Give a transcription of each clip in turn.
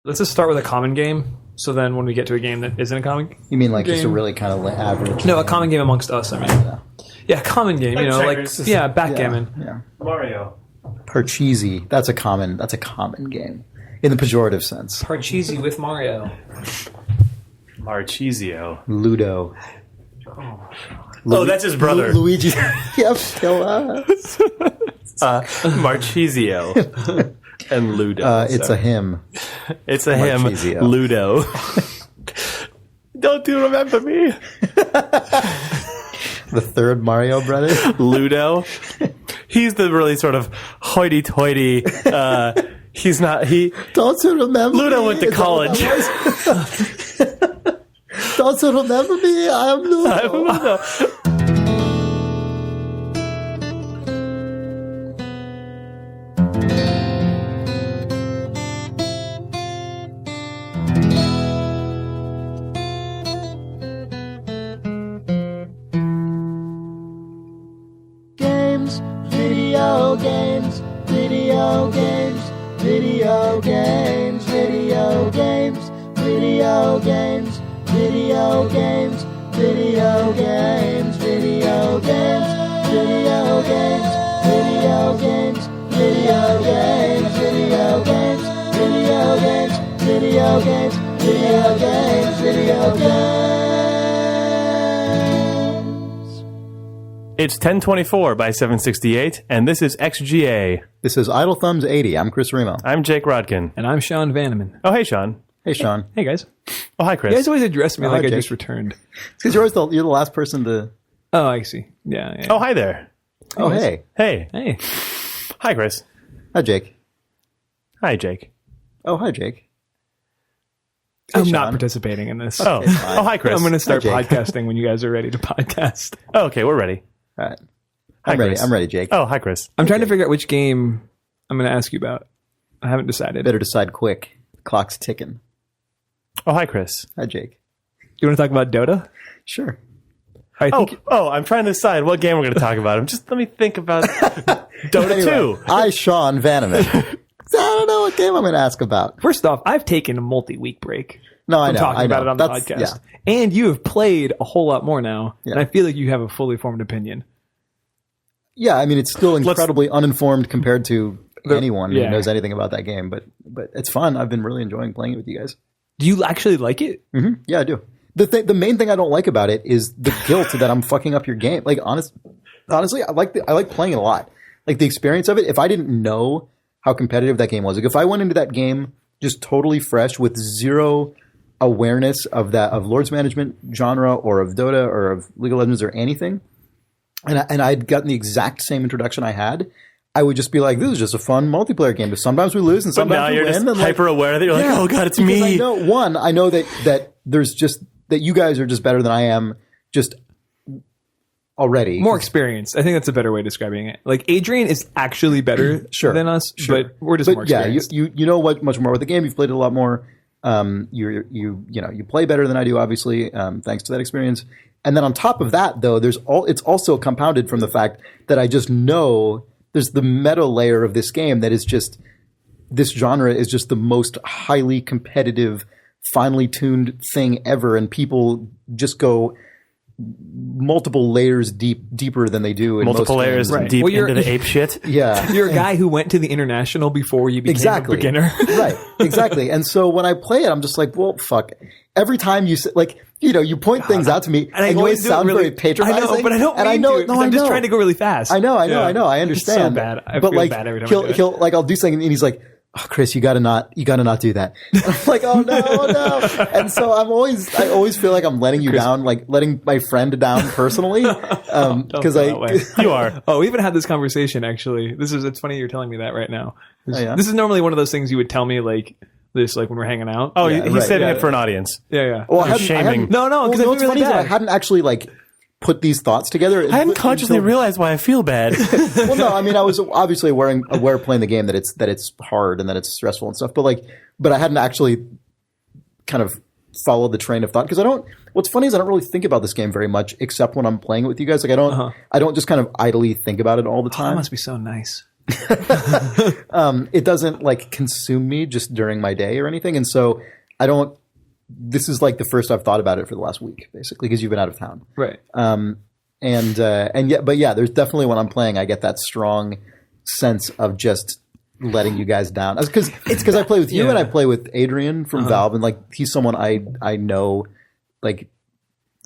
Let's just start with a common game. So then when we get to a game that isn't a common You mean like game, just a really kind of average? No, a common game amongst us, I mean. Yeah, common game, you know, checkers. like, backgammon. Yeah. Mario. Parcheesi. That's a common game. In the pejorative sense. Parcheesi with Mario. Marchisio. Ludo. Oh, that's his brother. Luigi. Yep, kill us. Marchisio. And Ludo. It's a him. It's a him. Marchisio. Ludo. Don't you remember me? The third Mario brother. Ludo. He's the really sort of hoity-toity. He's not. Don't you remember Ludo me? went to college. Don't you remember me? I am Ludo. I don't know. Games, video games, video games, video games, video games, video games, video games, video games, video games, video games, video games, video games, video games, video games, video games, video games, video games. It's 1024 by 768, and this is XGA. This is Idle Thumbs 80. I'm Chris Remo. I'm Jake Rodkin. And I'm Sean Vanneman. Oh, hey, Sean. Hey, Sean. Hey, guys. Oh, hi, Chris. You guys always address me like hi, I Jake. just returned. It's because you're the last person to... Oh, I see. Yeah. Oh, hi there. Oh, hey. Hey. Hey. Hi, Chris. Hi, Jake. Hi, Jake. Oh, hi, Jake. I'm Sean. not participating in this. Oh, oh hi, Chris. I'm going to start Jake. podcasting when you guys are ready to podcast. Oh, okay, we're ready. All right. Hi, I'm ready. Chris. I'm ready, Jake. Oh, hi, Chris. I'm trying to figure out which game I'm going to ask you about. I haven't decided. Better decide quick. Clock's ticking. Oh, hi, Chris. Hi, Jake. You want to talk about Dota? Sure. I think I'm trying to decide what game we're going to talk about. Let me think about Dota Anyway, 2. I, Sean Vanneman. I don't know what game I'm going to ask about. First off, I've taken a multi-week break No, I from know. talking I know. about it on the That's- podcast. yeah. And you have played a whole lot more now. Yeah. And I feel like you have a fully formed opinion. Yeah, I mean, it's still incredibly uninformed compared to anyone yeah. who knows anything about that game, but it's fun. I've been really enjoying playing it with you guys. Do you actually like it? Mm-hmm. Yeah, I do. The main thing I don't like about it is the guilt that I'm fucking up your game. Like, honestly, I like playing it a lot. Like, the experience of it, if I didn't know how competitive that game was, like if I went into that game just totally fresh with zero awareness of Lords Management genre or of Dota or of League of Legends or anything, and I'd gotten the exact same introduction I had, I would just be like, this is just a fun multiplayer game. But sometimes we lose and But sometimes now we you're win. just and like, hyper aware that you're like, oh, God, it's because me. I know that there's just that you guys are just better than I am just already. More experienced. I think that's a better way of describing it. Like, Adrian is actually better Sure. than us, Sure. but we're just But more yeah, experienced. you know much more with the game. You've played it a lot more. You play better than I do, obviously, thanks to that experience. And then on top of that, though, it's also compounded from the fact that I just know there's the meta layer of this game that is just this genre is just the most highly competitive, finely tuned thing ever, and people just go multiple layers deeper than they do in Multiple most layers games. Right. deep Well, you're- into the ape shit. Yeah. You're a guy who went to the international before you became Exactly. a beginner. Right. Exactly. And so when I play it, I'm just like, well, fuck. Every time you say, like, you point things out to me, and, I you always do it sound really, very patronizing. I know, but I don't and mean I know, to, no, 'cause I I'm just know. trying to go really fast. I know. Yeah. I understand. It's so bad. I but feel like, bad every time I do it. he'll like, I'll do something, and he's like, oh, Chris, you gotta not do that. And I'm like, oh no. And so I always feel like I'm letting you down, like letting my friend down personally. Because that way. You are. Oh, we even had this conversation, actually. It's funny you're telling me that right now. yeah? This is normally one of those things you would tell me, like when we're hanging out. Oh, Yeah, he's right, saving yeah. it for an audience. Yeah. Well, You're shaming. No, because well, I what's feel funny really is that I bad. hadn't actually like put these thoughts together. I hadn't consciously realized why I feel bad. Well, no, I mean, I was obviously aware playing the game that it's hard and that it's stressful and stuff, but I hadn't actually kind of followed the train of thought because what's funny is I don't really think about this game very much except when I'm playing it with you guys. Like I don't just kind of idly think about it all the That time. must be so nice. It doesn't like consume me just during my day or anything. And so I don't, this is like the first I've thought about it for the last week, basically, because you've been out of town. Right. And yeah, but yeah, there's definitely when I'm playing, I get that strong sense of just letting you guys down. It's because I play with you and I play with Adrian from Valve, and like he's someone I know, like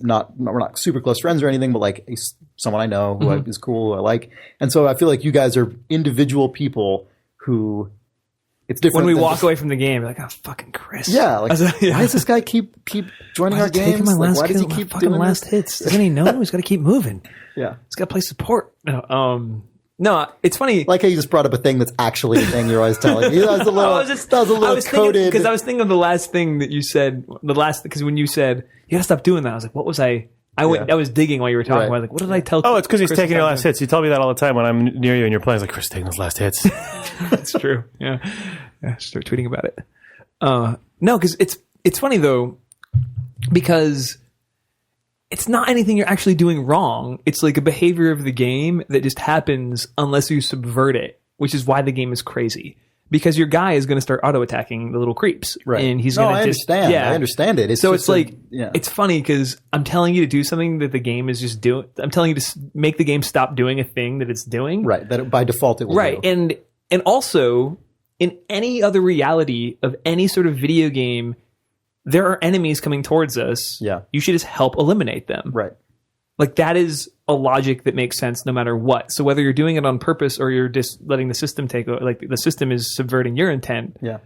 we're not super close friends or anything, but like he's someone I know who is cool, who I like, and so I feel like you guys are individual people who. It's different when we walk away from the game. You're like, oh, fucking Chris. Yeah, like why does this guy keep joining our games? Like, why does he keep doing last hits? Doesn't he know he's got to keep moving? Yeah, he's got to play support. No, it's funny. Like how you just brought up a thing that's actually the thing you're always telling me. That was a little coded. Because I was thinking of the last thing that you said. Because when you said you gotta stop doing that, I was like, what was I? I was digging while you were talking. Right. I was like, what did I tell? Oh, it's because he's taking your last hits. You tell me that all the time when I'm near you and you're playing. It's like, Chris is taking those last hits. That's true. Yeah. Start tweeting about it. No, because it's funny though, because it's not anything you're actually doing wrong. It's like a behavior of the game that just happens unless you subvert it, which is why the game is crazy. Because your guy is going to start auto-attacking the little creeps. Right. And he's going to understand. Yeah. I understand it. It's funny because I'm telling you to do something that the game is just doing. I'm telling you to make the game stop doing a thing that it's doing. Right. That by default it will do. And also, in any other reality of any sort of video game, there are enemies coming towards us. Yeah. You should just help eliminate them. Right. Like that is a logic that makes sense no matter what. So whether you're doing it on purpose or you're just letting the system take over, like the system is subverting your intent. Yeah.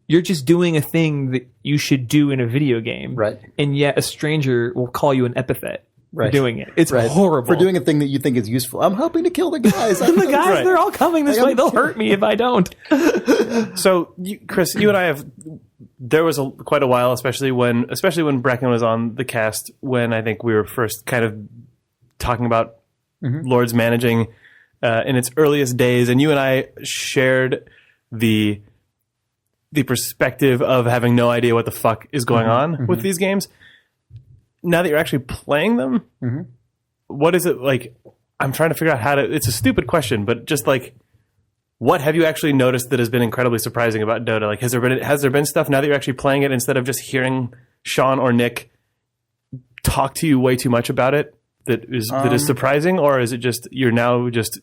You're just doing a thing that you should do in a video game. Right. And yet a stranger will call you an epithet for doing it. It's right. horrible. For doing a thing that you think is useful. I'm helping to kill the guys. The guys, they're all coming this way. They'll hurt me if I don't. So, Chris, you and I have... There was quite a while, especially when Brecken was on the cast, when I think we were first kind of talking about Lords managing in its earliest days, and you and I shared the perspective of having no idea what the fuck is going on with these games. Now that you're actually playing them, what is it like? I'm trying to figure out how to. It's a stupid question, but just like, what have you actually noticed that has been incredibly surprising about Dota? Like, has there been stuff now that you're actually playing it instead of just hearing Sean or Nick talk to you way too much about it that is surprising, or is it just you're now just?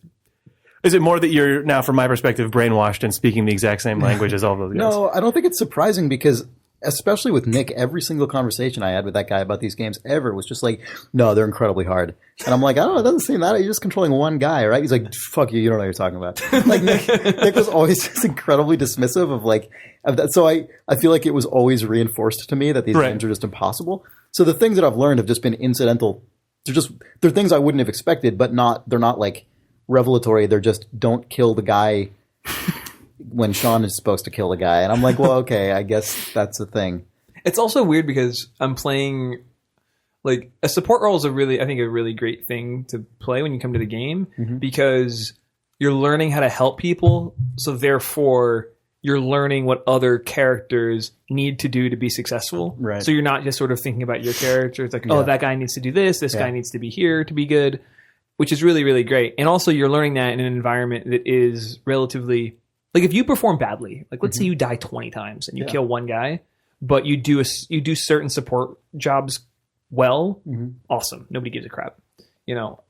Is it more that you're now, from my perspective, brainwashed and speaking the exact same language as all those guys? No, I don't think it's surprising because, especially with Nick, every single conversation I had with that guy about these games ever was just like, no, they're incredibly hard. And I'm like, I don't know, it doesn't seem that. You're just controlling one guy, right? He's like, fuck you, you don't know what you're talking about. Like Nick was always just incredibly dismissive of that. So I feel like it was always reinforced to me that these games are just impossible. So the things that I've learned have just been incidental. They're things I wouldn't have expected, but they're not like revelatory. They're just don't kill the guy when Sean is supposed to kill the guy. And I'm like, well, okay, I guess that's the thing. It's also weird because I'm playing, like, a support role is a really great thing to play when you come to the game because you're learning how to help people. So therefore, you're learning what other characters need to do to be successful. Right. So you're not just sort of thinking about your character. It's like, oh, that guy needs to do this. This guy needs to be here to be good, which is really, really great. And also you're learning that in an environment that is relatively... Like if you perform badly, like let's say you die 20 times and you kill one guy, but you do certain support jobs well, awesome. Nobody gives a crap. You know,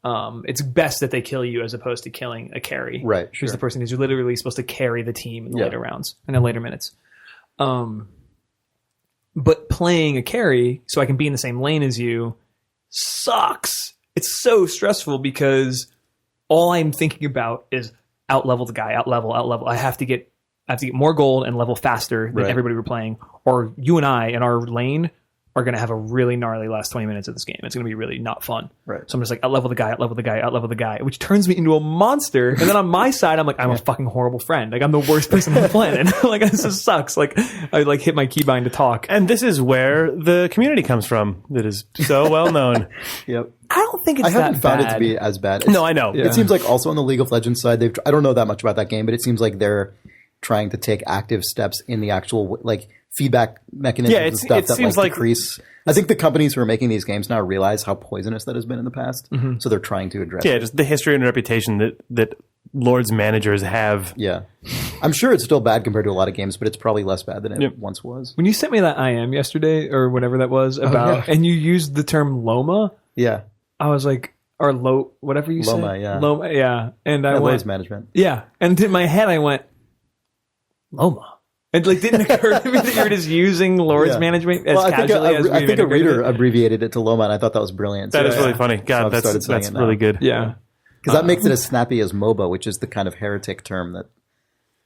it's best that they kill you as opposed to killing a carry. Right. Who's the person who's literally supposed to carry the team in the later rounds and the later minutes. But playing a carry so I can be in the same lane as you sucks. It's so stressful because all I'm thinking about is out-level the guy, out-level. I have to get more gold and level faster than everybody we're playing, or you and I in our lane are going to have a really gnarly last 20 minutes of this game. It's going to be really not fun. Right. So I'm just like, out-level the guy, which turns me into a monster. And then on my side, I'm like, I'm a fucking horrible friend. Like, I'm the worst person on the planet. Like, this just sucks. Like, I like hit my keybind to talk. And this is where the community comes from that is so well known. Yep. I don't think it's I haven't that found bad. it to be as bad. No, I know. It seems like also on the League of Legends side, I don't know that much about that game, but it seems like they're trying to take active steps in the actual like feedback mechanisms and stuff that like decrease. I think the companies who are making these games now realize how poisonous that has been in the past, so they're trying to address it. Yeah, just the history and reputation that Lords managers have. Yeah. I'm sure it's still bad compared to a lot of games, but it's probably less bad than it once was. When you sent me that IM yesterday or whatever that was about, and you used the term LoMa, I was like, or whatever you said. LoMa, yeah. LoMa, yeah. And I went, Lords management. Yeah. And in my head, I went, LoMa. It like didn't occur to me that you were just using Lords management as casually as I think a reader abbreviated it to LoMa, and I thought that was brilliant. That is really funny. God, So that's really good. Yeah. Because that makes it as snappy as MOBA, which is the kind of heretic term that...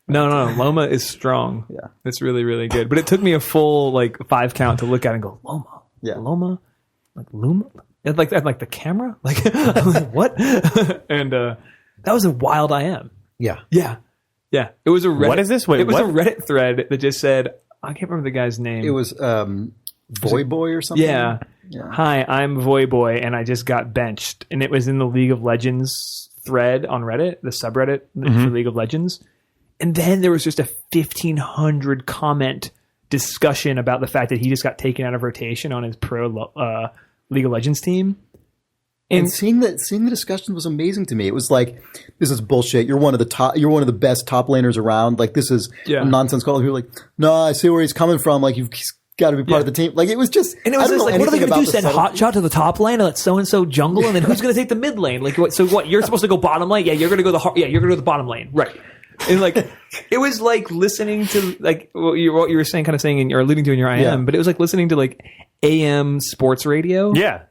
No, LoMa is strong. Yeah. It's really, really good. But it took me a full 5 count to look at it and go, LoMa? Yeah. LoMa? Like Luma? And like the camera? Like, what? And that was a wild IM. Yeah. Yeah. Yeah. It was a Reddit. What is this? Wait, it was what? a Reddit thread that just said, I can't remember the guy's name. It was Voyboy or something? Yeah. Hi, I'm Voyboy, and I just got benched. And it was in the League of Legends thread on Reddit, the subreddit for League of Legends. And then there was just a 1,500 comment discussion about the fact that he just got taken out of rotation on his pro League of Legends team. And seeing the discussion was amazing to me. It was like, this is bullshit. You're one of the best top laners around. Like, this is a nonsense call. People were like, no, I see where he's coming from. Like, you've got to be part of the team. Like, it was just, and it was just like, what are they going to do? Send Hotshot to the top lane and let so-and-so jungle? And then who's going to take the mid lane? Like, what? So what? You're supposed to go bottom lane? Yeah, you're going to go you're going to go the bottom lane. Right. And like, it was like listening to like what you were saying, kind of saying, or alluding to in your IM, but it was like listening to like AM sports radio. Yeah.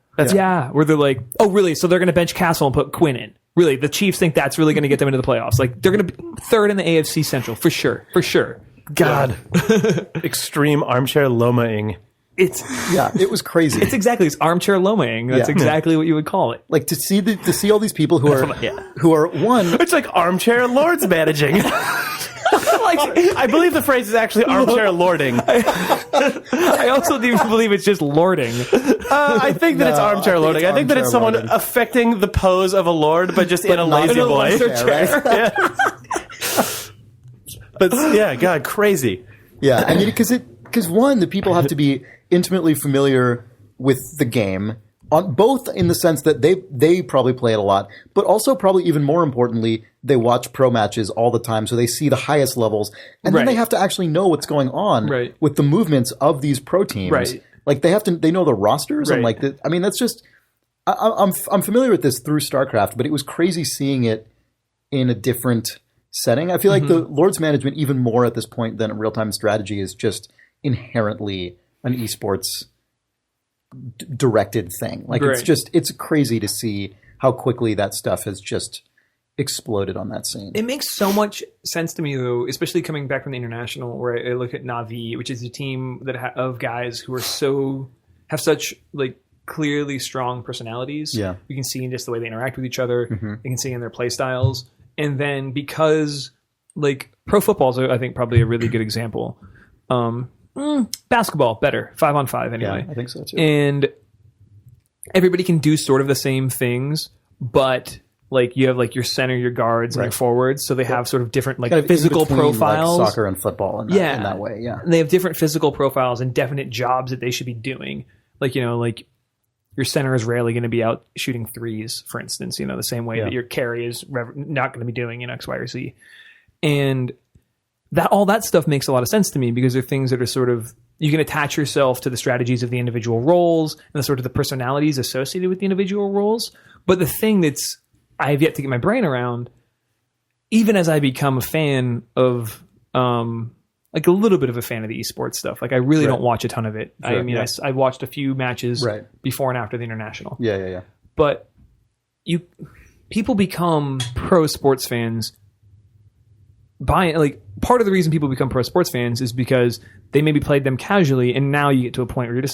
Where they're like, oh, really? So they're going to bench Castle and put Quinn in. Really? The Chiefs think that's really going to get them into the playoffs. Like, they're going to be third in the AFC Central, for sure. For sure. God. Extreme armchair LoMa-ing. It was crazy. It's armchair LoMa-ing. That's exactly what you would call it. Like, to see all these people who are one. It's like armchair Lords managing. I believe the phrase is actually armchair lording. I also do believe it's just lording. I think that it's armchair lording. I think that it's someone affecting the pose of a lord, but just in a lazy boy. Chair, right? But yeah, God, crazy. Yeah, I mean, because one, the people have to be intimately familiar with the game, on both in the sense that they probably play it a lot, but also probably even more importantly, they watch pro matches all the time, so they see the highest levels, and then they have to actually know what's going on with the movements of these pro teams. Right. Like they know the rosters, and like I mean, that's just I'm familiar with this through StarCraft, but it was crazy seeing it in a different setting. I feel like the Lords management, even more at this point than real time strategy, is just inherently an eSports directed thing. Like it's crazy to see how quickly that stuff has just exploded on that scene. It makes so much sense to me though, especially coming back from the international, where I look at Na'Vi, which is a team that of guys who are have such like clearly strong personalities. Yeah, you can see in just the way they interact with each other. You can see in their play styles, and then because like pro football is, I think, probably a really good example. Basketball better 5-on-5 anyway. Yeah, I think so too. And everybody can do sort of the same things, but like you have like your center, your guards, and your forwards, so they have sort of different like kind of physical profiles, like soccer and football, in that way. Yeah, and they have different physical profiles and definite jobs that they should be doing. Like like your center is rarely going to be out shooting threes, for instance. The same way that your carry is not going to be doing X, Y, or Z, and all that stuff makes a lot of sense to me because they're things that are sort of, you can attach yourself to the strategies of the individual roles and the sort of the personalities associated with the individual roles. But the thing that's I have yet to get my brain around, even as I become a fan of like a little bit of a fan of the esports stuff. Like I really don't watch a ton of it. Sure, I mean, I watched a few matches before and after the international. Yeah. But people become pro sports fans part of the reason people become pro sports fans is because they maybe played them casually, and now you get to a point where you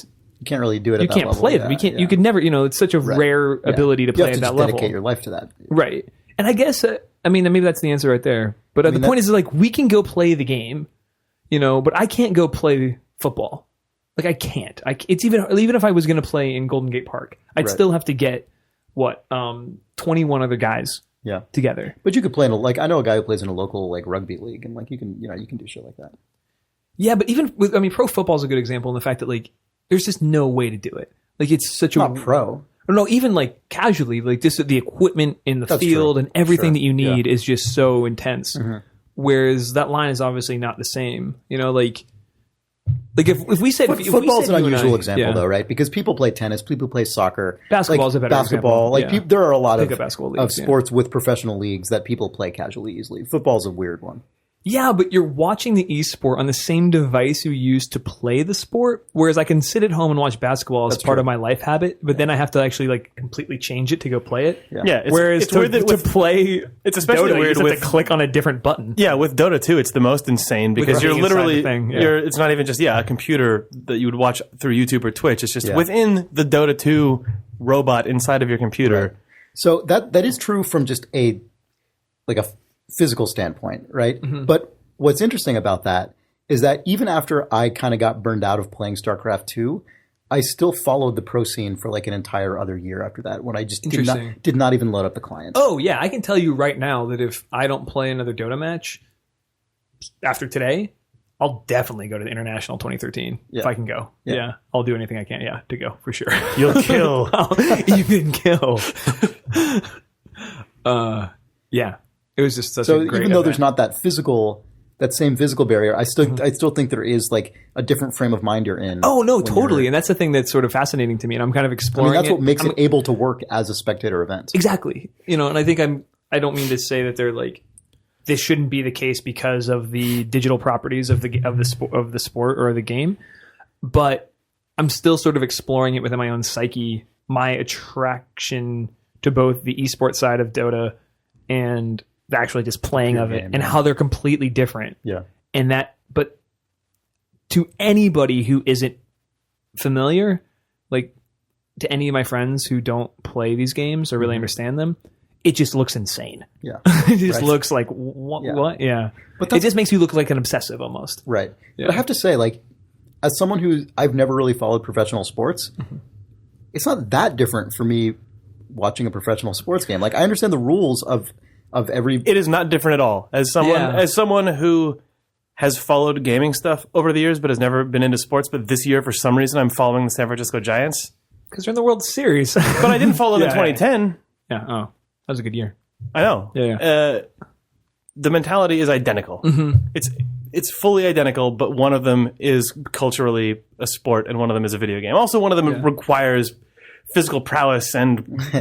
can't really do it. You can't play them. You could never. It's such a rare ability to play at that level. Dedicate your life to that, right? And I guess maybe that's the answer right there. But the point is like we can go play the game, but I can't go play football. Like I can't. It's even if I was going to play in Golden Gate Park, I'd still have to get 21 other guys. Yeah, together. But you could play I know a guy who plays in a local rugby league, and you can do shit like that. Yeah, but even with pro football is a good example in the fact that there's just no way to do it. Like it's such not pro. no, even like casually, like just the equipment in the field and everything that you need is just so intense. Whereas that line is obviously not the same. You know, like if we said football's an unusual example though, right? Because people play tennis, people play soccer, basketball's a better basketball. Example. There are a lot of leagues, sports with professional leagues that people play casually easily. Football's a weird one. Yeah, but you're watching the esport on the same device you use to play the sport, whereas I can sit at home and watch basketball as part of my life habit, but then I have to actually like completely change it to go play it. Whereas it's weird to play, it's especially Dota, weird you just have to click on a different button. Yeah, with Dota too, it's the most insane because you're literally it's not even just a computer that you would watch through YouTube or Twitch. It's just within the Dota 2 robot inside of your computer. Right. So that is true from just a physical standpoint, right? But what's interesting about that is that even after I kind of got burned out of playing StarCraft 2, I still followed the pro scene for like an entire other year after that when I just did not even load up the clients. Oh yeah, I can tell you right now that if I don't play another Dota match after today, I'll definitely go to the International 2013 if I can go. Yeah. I'll do anything I can to go for sure. You'll kill. Even kill. Yeah. It was just such a great even though there's not that same physical barrier, I still think there is like a different frame of mind you're in. Oh no, totally. And that's the thing that's sort of fascinating to me. And I'm kind of exploring that's what makes it able to work as a spectator event. Exactly. You know, and I think I don't mean to say that they're like, this shouldn't be the case because of the digital properties of the sport or the game, but I'm still sort of exploring it within my own psyche, my attraction to both the esports side of Dota and actually just playing of it and how they're completely different. Yeah. And but to anybody who isn't familiar, like to any of my friends who don't play these games or really understand them, it just looks insane. Yeah. It just looks like what? Yeah. But it just makes you look like an obsessive almost. Right. Yeah. But I have to say, like, as someone I've never really followed professional sports, it's not that different for me watching a professional sports game. Like, I understand the rules of every. It is not different at all. As someone who has followed gaming stuff over the years, but has never been into sports, but this year for some reason I'm following the San Francisco Giants because they're in the World Series. But I didn't follow them in 2010. Yeah. Oh, that was a good year. I know. Yeah. The mentality is identical. It's fully identical, but one of them is culturally a sport, and one of them is a video game. Also, one of them requires physical prowess and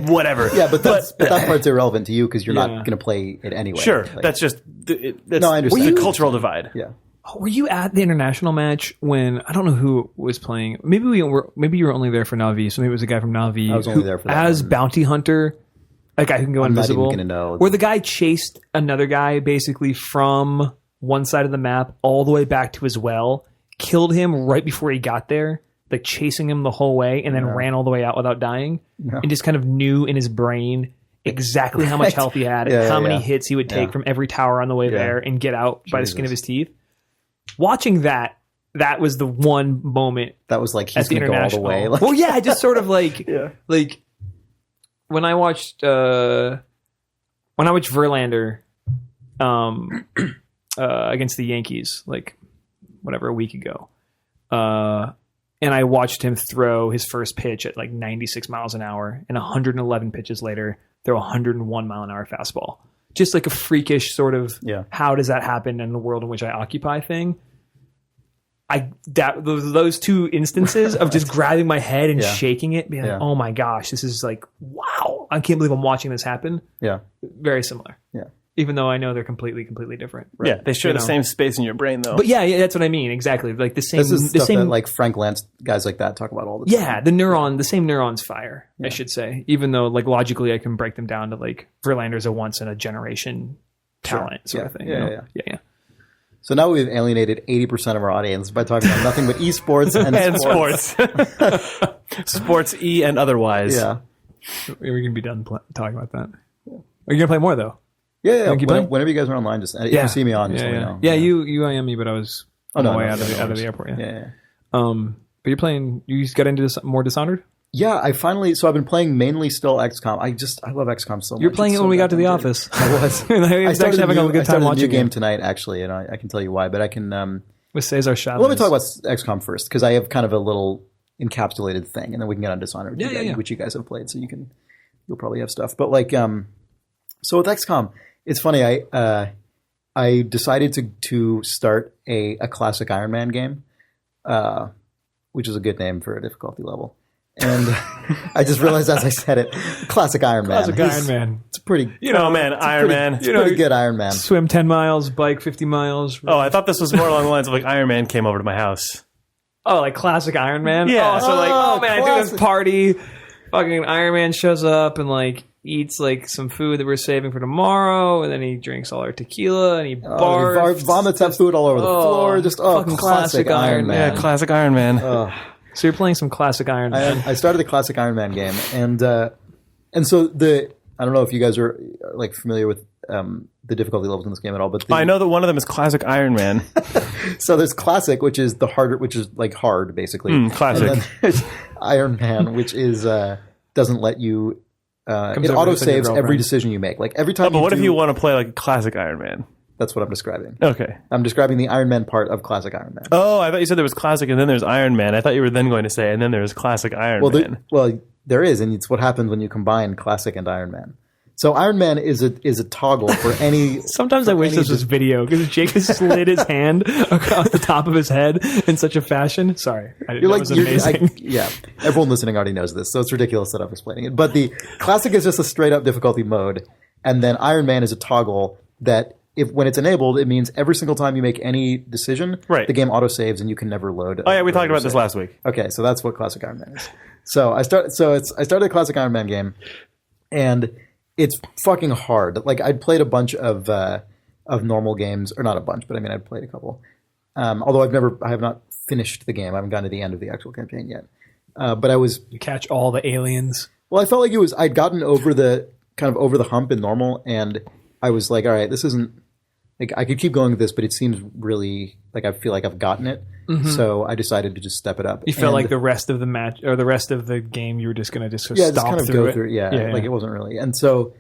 whatever. but that part's irrelevant to you because you're not going to play it anyway. Sure, that's just that's I understand. the cultural divide. Yeah. Were you at the international match when I don't know who was playing? Maybe you were only there for Na'Vi. So maybe it was a guy from Na'Vi. I was only there for that as bounty hunter. A guy who can go invisible. I'm not even gonna know. Where the guy chased another guy basically from one side of the map all the way back to his well, killed him right before he got there, like chasing him the whole way, and then ran all the way out without dying, and just kind of knew in his brain exactly how much health he had, and how many hits he would take from every tower on the way there, and get out by the skin of his teeth. Watching that was the one moment that was like he's gonna go all the way. Like, well, yeah, just sort of like like when I watched Verlander against the Yankees, like whatever, a week ago, and I watched him throw his first pitch at like 96 miles an hour, and 111 pitches later throw a 101 mile an hour fastball. Just like a freakish sort of how does that happen in the world in which I occupy thing. Those two instances of just grabbing my head and shaking it, being like, oh my gosh, this is like, wow, I can't believe I'm watching this happen. Yeah. Very similar. Yeah. Even though I know they're completely different. Right. Yeah, they share the same space in your brain, though. But yeah, that's what I mean. Exactly, like the same. This is stuff that like Frank Lance, guys like that talk about all the time. Yeah, the same neurons fire. I should say, even though like logically I can break them down to like Verlander's a once in a generation talent sort of thing. Yeah. So now we've alienated 80% of our audience by talking about nothing but esports and sports. Sports E and otherwise. Yeah, we're gonna be done talking about that. Are you gonna play more though? Yeah. Whenever you guys are online, just if you see me on, just let me know. Yeah, you IM me, but I was on my way out of the airport. Yeah. But you're playing. You just got into more Dishonored. Yeah, I've been playing mainly still XCOM. I love XCOM so much. You're playing it when we got to the office. I was. I started having a good time watching a new game tonight, actually, and I can tell you why. But I can. With Cesar Chavez. Let me talk about XCOM first, because I have kind of a little encapsulated thing, and then we can get on Dishonored, which you guys have played, so you'll probably have stuff. But like, so with XCOM, it's funny. I decided to start a classic Ironman game, which is a good name for a difficulty level. And I just realized as I said it, classic Ironman. Classic Ironman. It's pretty, Iron Man. It's pretty good Iron Man. Swim 10 miles, bike 50 miles. Oh, I thought this was more along the lines of like Iron Man came over to my house. Oh, like classic Iron Man? Yeah. Oh, so like, I do this party. Fucking Iron Man shows up and like eats like some food that we're saving for tomorrow, and then he drinks all our tequila and he barfs. He vomits that food all over the floor. Just fucking classic Iron Man. Yeah, classic Iron Man. So you're playing some classic Iron Man. I started the classic Iron Man game, and so I don't know if you guys are like familiar with the difficulty levels in this game at all, but I know that one of them is classic Iron Man. So there's classic, which is the harder, which is like hard, basically. Classic. And then there's Iron Man, which is doesn't let you. It auto saves every decision you make. Like every time. But what if you want to play like a classic Iron Man? That's what I'm describing. Okay. I'm describing the Iron Man part of classic Iron Man. Oh, I thought you said there was classic and then there's Iron Man. I thought you were then going to say and then there's classic Iron Man. Well, there is, and it's what happens when you combine classic and Iron Man. So Iron Man is a toggle for any. Sometimes I wish this was video because Jake has slid his hand across the top of his head in such a fashion. Sorry, amazing. Everyone listening already knows this, so it's ridiculous that I'm explaining it. But the classic is just a straight up difficulty mode, and then Iron Man is a toggle that when it's enabled, it means every single time you make any decision, the game auto saves and you can never load. Oh yeah, we talked about this last week. Okay, so that's what classic Iron Man is. So I started a classic Iron Man game, and it's fucking hard. Like I'd played a bunch of normal games, or not a bunch, but I mean I'd played a couple. Although I have not finished the game. I haven't gotten to the end of the actual campaign yet. But you catch all the aliens. Well, I felt like I'd gotten over the hump in normal, and I was like, all right, this isn't like I could keep going with this, but it seems really like I feel like I've gotten it. Mm-hmm. So I decided to just step it up. You felt like the rest of the match or the rest of the game, you were just going to just kind of go through. Like it wasn't really. And so,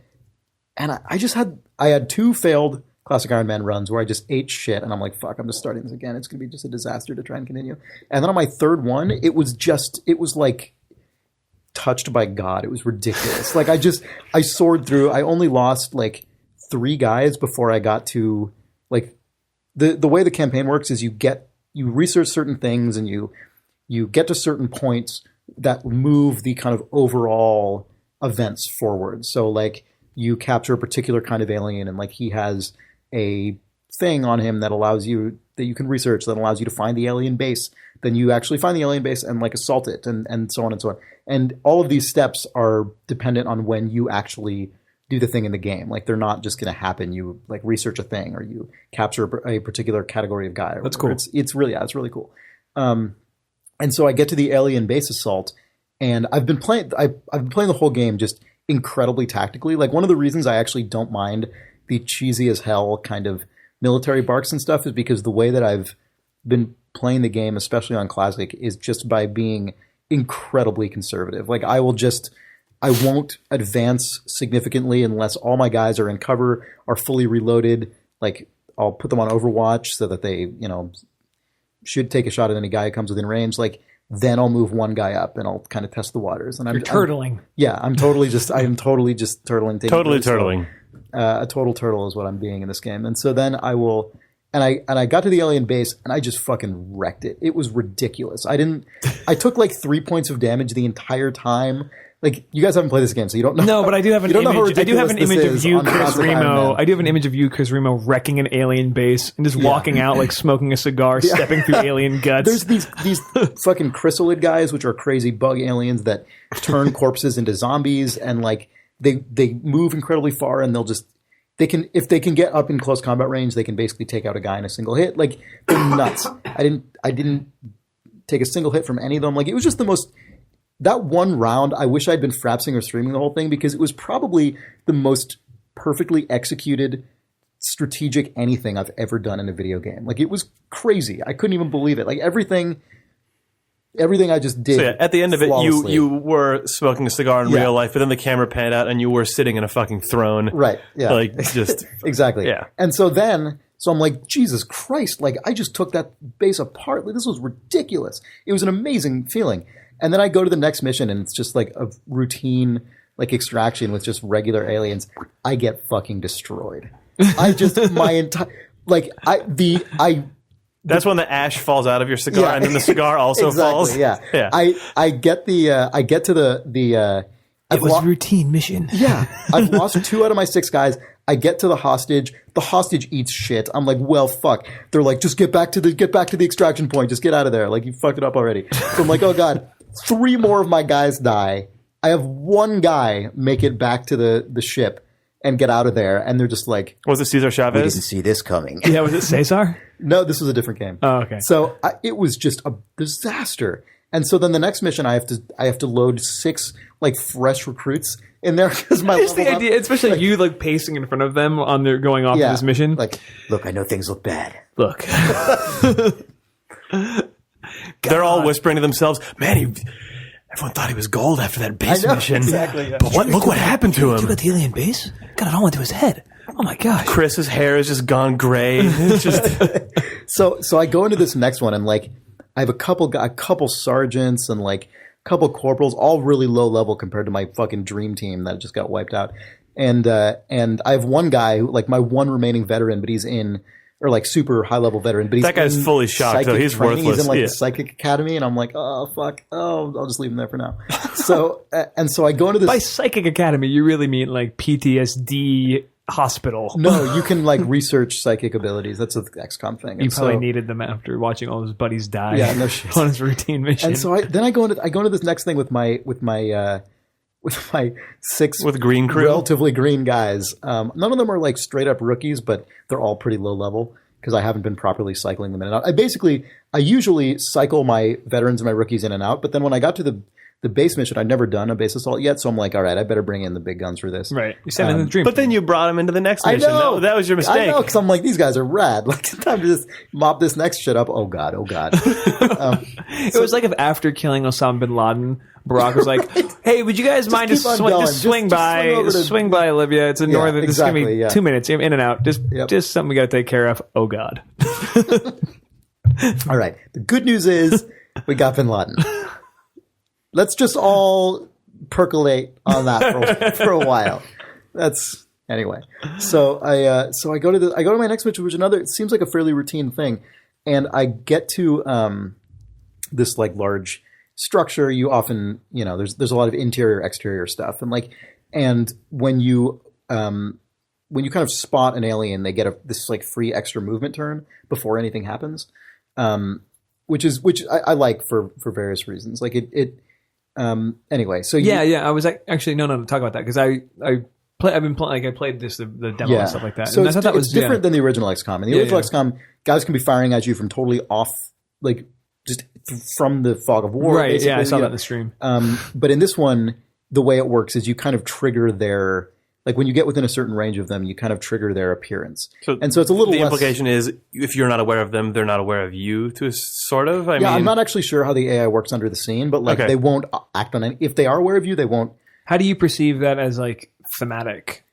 I had 2 failed classic Iron Man runs where I just ate shit, and I'm like, fuck, I'm just starting this again. It's going to be just a disaster to try and continue. And then on my third one, it was like touched by God. It was ridiculous. Like I soared through. I only lost like 3 guys before I got to like the way the campaign works is you research certain things and you get to certain points that move the kind of overall events forward. So like you capture a particular kind of alien and like he has a thing on him that you can research that allows you to find the alien base. Then you actually find the alien base and like assault it and so on and so on. And all of these steps are dependent on when you actually do the thing in the game. Like they're not just going to happen. You like research a thing or you capture a particular category of guy. That's cool. It's really cool. And so I get to the alien base assault, and I've been playing the whole game just incredibly tactically. Like one of the reasons I actually don't mind the cheesy as hell kind of military barks and stuff is because the way that I've been playing the game, especially on Classic, is just by being incredibly conservative. Like I won't advance significantly unless all my guys are in cover, are fully reloaded. Like I'll put them on Overwatch so that they, should take a shot at any guy who comes within range. Like then I'll move one guy up and I'll kind of test the waters. And You're turtling. I am totally just turtling. Totally turtling. A total turtle is what I'm being in this game. And so then I will. And I got to the alien base and I just fucking wrecked it. It was ridiculous. I took like 3 points of damage the entire time. Like you guys haven't played this game, so you don't know. No, but I do have an image. I do have an image of you, Chris Remo. I do have an image of you, Chris Remo, wrecking an alien base and just walking out like smoking a cigar, stepping through alien guts. There's these fucking chrysalid guys, which are crazy bug aliens that turn corpses into zombies, and like they move incredibly far, and if they can get up in close combat range, they can basically take out a guy in a single hit. Like they're nuts. I didn't take a single hit from any of them. Like it was just the most. That one round, I wish I'd been frapsing or streaming the whole thing because it was probably the most perfectly executed strategic anything I've ever done in a video game. Like it was crazy. I couldn't even believe it. Like everything I just did. So at the end of it, you were smoking a cigar in real life, but then the camera panned out and you were sitting in a fucking throne. Right. Yeah. Like just exactly. Yeah. And so I'm like, Jesus Christ! Like I just took that base apart. Like, this was ridiculous. It was an amazing feeling. And then I go to the next mission and it's just like a routine like extraction with just regular aliens. I get fucking destroyed. I just my entire like That's when the ash falls out of your cigar, and then the cigar also falls. Yeah. I get to the. It was routine mission. Yeah, I've lost 2 out of my 6 guys. I get to the hostage. The hostage eats shit. I'm like, well, fuck. They're like, just get back to the extraction point. Just get out of there. Like, you fucked it up already. So I'm like, oh god, 3 more of my guys die. I have 1 guy make it back to the ship and get out of there, and they're just like, was it Cesar Chavez? We didn't see this coming. Yeah, was it Cesar? No, this was a different game. Oh, okay. So it was just a disaster. And so then the next mission, I have to load 6 like fresh recruits in there because my Here's the idea, especially like, you like pacing in front of them on their going off this mission. Like, look, I know things look bad. Look, they're all whispering to themselves, "Man, everyone thought he was gold after that base mission. Exactly. Yeah. But look what happened to him. Took the alien base. God, it all went to his head. Oh my gosh. Chris's hair has just gone gray. It's just so I go into this next one and like I have a couple sergeants and like a couple corporals, all really low level compared to my fucking dream team that just got wiped out. And I have one guy who like my one remaining veteran, but he's in or like super high level veteran, but he's that guy's fully shocked. So he's training. worthless. He's in like the psychic academy, and I'm like, oh fuck, I'll just leave him there for now. So so I go into this. By psychic academy, you really mean like PTSD hospital? No, you can like research psychic abilities. That's an XCOM thing. You probably needed them after watching all his buddies die. Yeah, no shit. On his routine mission. And so I go into this next thing with my 6 with green crew, relatively green guys. None of them are like straight up rookies, but they're all pretty low level because I haven't been properly cycling them in and out. I usually cycle my veterans and my rookies in and out, but then when I got to the base mission, I'd never done a base assault yet, so I'm like, all right, I better bring in the big guns for this. Right, you said in the dream. But then you brought them into the next mission. I know. That was your mistake. I know, because I'm like, these guys are rad. Like, time to just mop this next shit up. Oh god. It was like if after killing Osama bin Laden, Barack was like, "Hey, would you guys mind just swing by Libya? It's a northern. This is gonna be 2 minutes in and out. Just something we got to take care of. Oh God." All right. The good news is we got bin Laden. Let's just all percolate on that for a while. That's anyway. So I go to my next mission, which it seems like a fairly routine thing, and I get to this like large structure. You often, there's a lot of interior exterior stuff, and when you kind of spot an alien, they get this like free extra movement turn before anything happens, which I like for various reasons. Like it anyway. So I was actually no talk about that because I played this the demo and stuff like that. So and I thought that was different than the original XCOM. In the original XCOM, guys can be firing at you from totally off, like just from the fog of war. Right. Basically. Yeah, I saw that in the stream. But in this one, the way it works is you kind of trigger their. Like when you get within a certain range of them, you kind of trigger their appearance. So it's a little the less... implication is if you're not aware of them, they're not aware of you to a sort of. I mean, I'm not actually sure how the AI works under the scene, but they won't act on any. If they are aware of you, they won't. How do you perceive that as like thematic?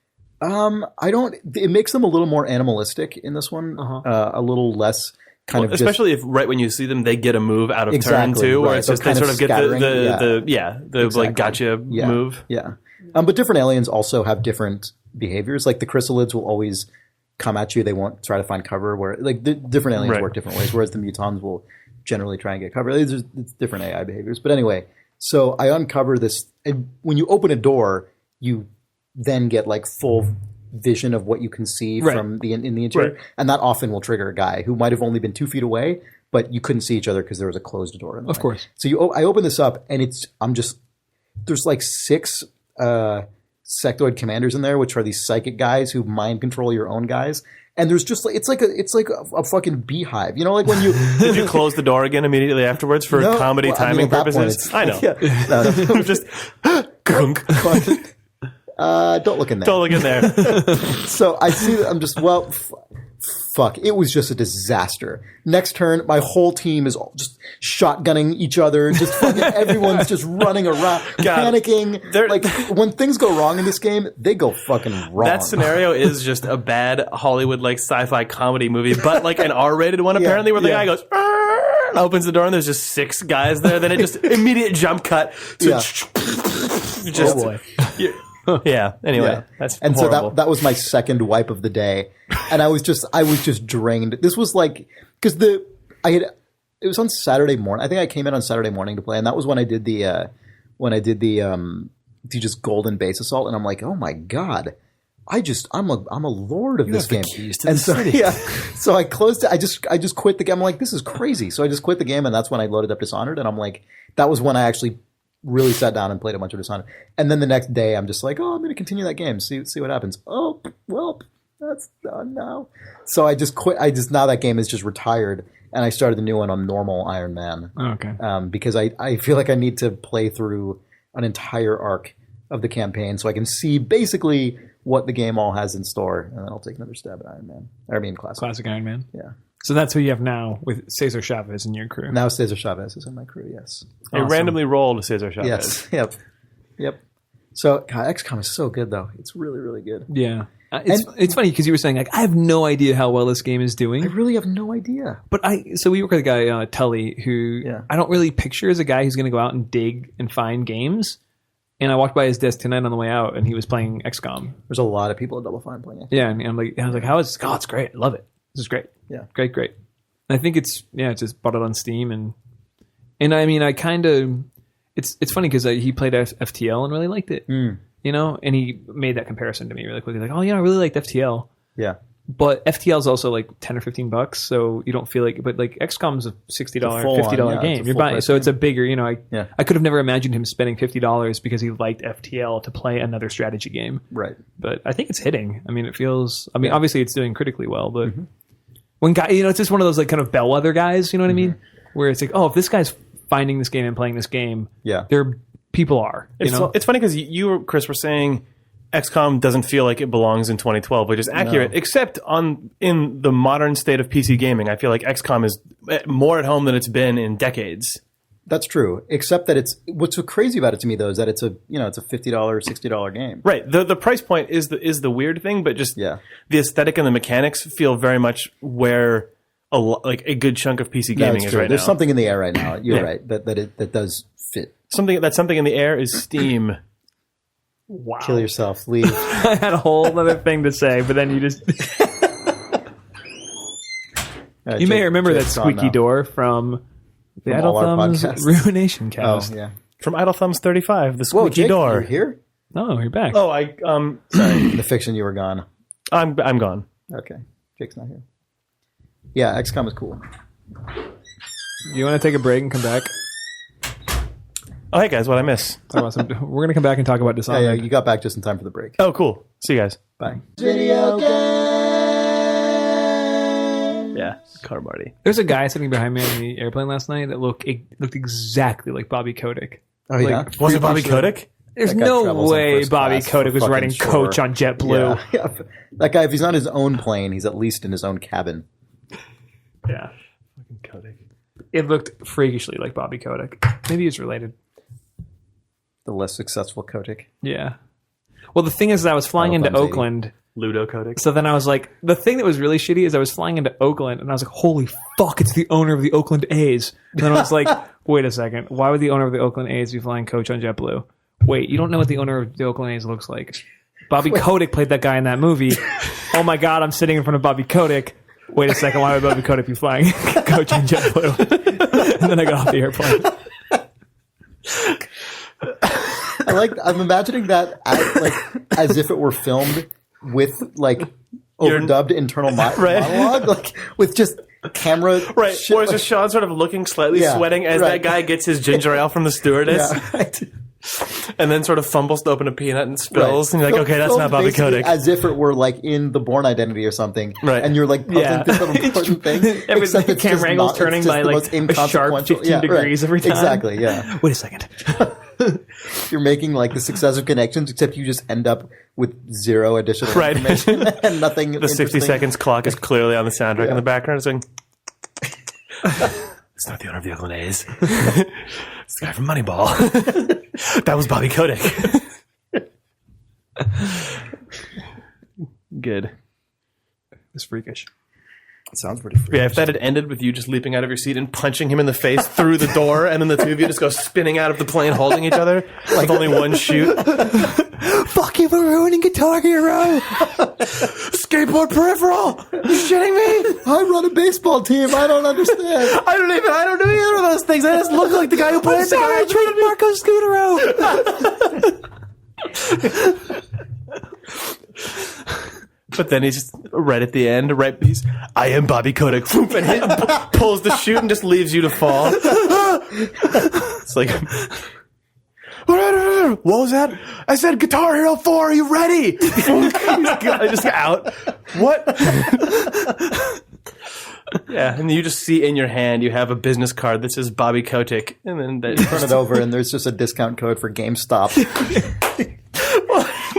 I don't. It makes them a little more animalistic in this one. A little less kind of. Especially if right when you see them, they get a move out of turn too, where it's just they sort of get the like gotcha move. Yeah. But different aliens also have different behaviors. Like the chrysalids will always come at you. They won't try to find cover. Where like the different aliens work different ways. Whereas the mutons will generally try and get cover. It's different AI behaviors. But anyway, so I uncover this. And when you open a door, you then get like full vision of what you can see from in the interior, and that often will trigger a guy who might have only been 2 feet away, but you couldn't see each other because there was a closed door. In the way. Course. So I open this up, and there's like 6. Sectoid commanders in there, which are these psychic guys who mind control your own guys. And there's just it's like a fucking beehive, like when you did you close the door again immediately afterwards for comedy timing purposes? I know. No. Just don't look in there. Don't look in there. So I see that I'm just fuck. It was just a disaster. Next turn, my whole team is just shotgunning each other. Just fucking everyone's just running around, panicking. Like when things go wrong in this game, they go fucking wrong. That scenario is just a bad Hollywood like sci-fi comedy movie, but like an R-rated one apparently, where the guy goes. and opens the door, and there's just 6 guys there. Then it just immediate jump cut. To Oh boy. Yeah. Anyway, that's and horrible. so that was my second wipe of the day, and I was just drained. This was like because it was on Saturday morning. I think I came in on Saturday morning to play, and that was when I did the just golden base assault, and I'm like, oh my god, I'm a lord of this game. So I closed it. I just quit the game. I'm like, this is crazy. So I just quit the game, and that's when I loaded up Dishonored, and I'm like, that was when I actually really sat down and played a bunch of Dishonored. And then the next day, I'm just like, oh, I'm going to continue that game, see what happens. Oh, well, that's done now. So I just quit. Now that game is just retired, and I started the new one on normal Iron Man. Oh, okay. Because I feel like I need to play through an entire arc of the campaign so I can see basically what the game all has in store, and then I'll take another stab at Iron Man. Classic Iron Man. Yeah. So that's who you have now with Cesar Chavez in your crew. Now Cesar Chavez is in my crew, yes. It randomly rolled Cesar Chavez. Yes, yep. So XCOM is so good, though. It's really, really good. Yeah. It's funny because you were saying, like, I have no idea how well this game is doing. I really have no idea. But so we work with a guy, Tully, who I don't really picture as a guy who's going to go out and dig and find games. And I walked by his desk tonight on the way out, and he was playing XCOM. There's a lot of people at Double Fine playing it. Yeah, and I was like, how is this? Oh, it's great. I love it. This is great. Yeah. Great. And I think it's just bought it on Steam. And I mean, I kind of, it's funny because he played FTL and really liked it. You know, and he made that comparison to me really quickly. Like, oh, yeah, I really liked FTL. Yeah. But FTL is also like $10 or $15, so you don't feel like. But like XCOM's a $60, $50 game. You're buying, so it's a bigger. You know, I could have never imagined him spending $50 because he liked FTL to play another strategy game. Right. But I think it's hitting. I mean, it feels. I mean, obviously it's doing critically well, but when guy, it's just one of those like kind of bellwether guys. You know what I mean? Where it's like, oh, if this guy's finding this game and playing this game, people are. It's funny because you, Chris, were saying XCOM doesn't feel like it belongs in 2012, which is accurate, except in the modern state of PC gaming. I feel like XCOM is more at home than it's been in decades. That's true, except that what's so crazy about it to me though is that it's a $50, $60 game. Right. The price point is the weird thing, but just the aesthetic and the mechanics feel very much where a good chunk of PC gaming is right now. There's something in the air right now. You're right that does fit. Something in the air is Steam. Wow. Kill yourself. Leave. I had a whole other thing to say, but then you just... you may remember that squeaky door from the Idle Thumbs Ruination Cast. Oh, yeah. From Idle Thumbs 35, the squeaky door. You're here? Oh, you're back. Oh, sorry. In the fiction, you were gone. I'm gone. Okay. Jake's not here. Yeah, XCOM is cool. Do you want to take a break and come back? Oh, hey guys, what'd I miss? We're going to come back and talk about Dishonored. Yeah, you got back just in time for the break. Oh, cool. See you guys. Bye. Video game! Yeah, car Marty. There's a guy sitting behind me on the airplane last night that looked exactly like Bobby Kotick. Oh, yeah? Was it Bobby Kotick? There's no way Bobby Kotick was riding coach on JetBlue. Yeah. That guy, if he's not his own plane, he's at least in his own cabin. Yeah. Fucking Kotick. It looked freakishly like Bobby Kotick. Maybe he's related. The less successful Kotick. Yeah. Well, the thing is, I was flying into Oakland. Ludo Kotick. So then I was like, the thing that was really shitty is I was flying into Oakland, and I was like, holy fuck, it's the owner of the Oakland A's. And then I was like, wait a second, why would the owner of the Oakland A's be flying coach on JetBlue? Wait, you don't know what the owner of the Oakland A's looks like. Bobby Kotick played that guy in that movie. Oh my god, I'm sitting in front of Bobby Kotick. Wait a second, why would Bobby Kotick be flying coach on JetBlue? And then I got off the airplane. I'm imagining that as if it were filmed with overdubbed internal monologue, with just camera. Right. Shit, or is just Sean sort of looking slightly sweating as that guy gets his ginger ale from the stewardess? Yeah, right. And then sort of fumbles to open a peanut and spills. And you're like, okay, that's not Bobby Kotick. As if it were in The Bourne Identity or something. Right. And you're puzzling this little important thing. Except the camera angle's turning by a sharp 15 degrees every time. Exactly, yeah. Wait a second. You're making the successive connections, except you just end up with zero additional information and nothing. The 60 seconds clock is clearly on the soundtrack in the background. It's like, it's not the owner of the Oakland A's. It's the guy from Moneyball. That was Bobby Kotick. Good. It's freakish. Sounds pretty free. Yeah, if that had ended with you just leaping out of your seat and punching him in the face through the door, and then the two of you just go spinning out of the plane holding each other with only one shoot. Fuck you for ruining Guitar Hero! Skateboard peripheral! You shitting me? I run a baseball team. I don't understand. I don't do either of those things. I just look like the guy who plays the guy. I traded Marco Scutero! But then he's just right at the end, I am Bobby Kotick, and pulls the chute and just leaves you to fall. It's like, what was that? I said Guitar Hero 4, are you ready? I just got out. What? Yeah, and you just see in your hand, you have a business card that says Bobby Kotick, and then you turn it over and there's just a discount code for GameStop.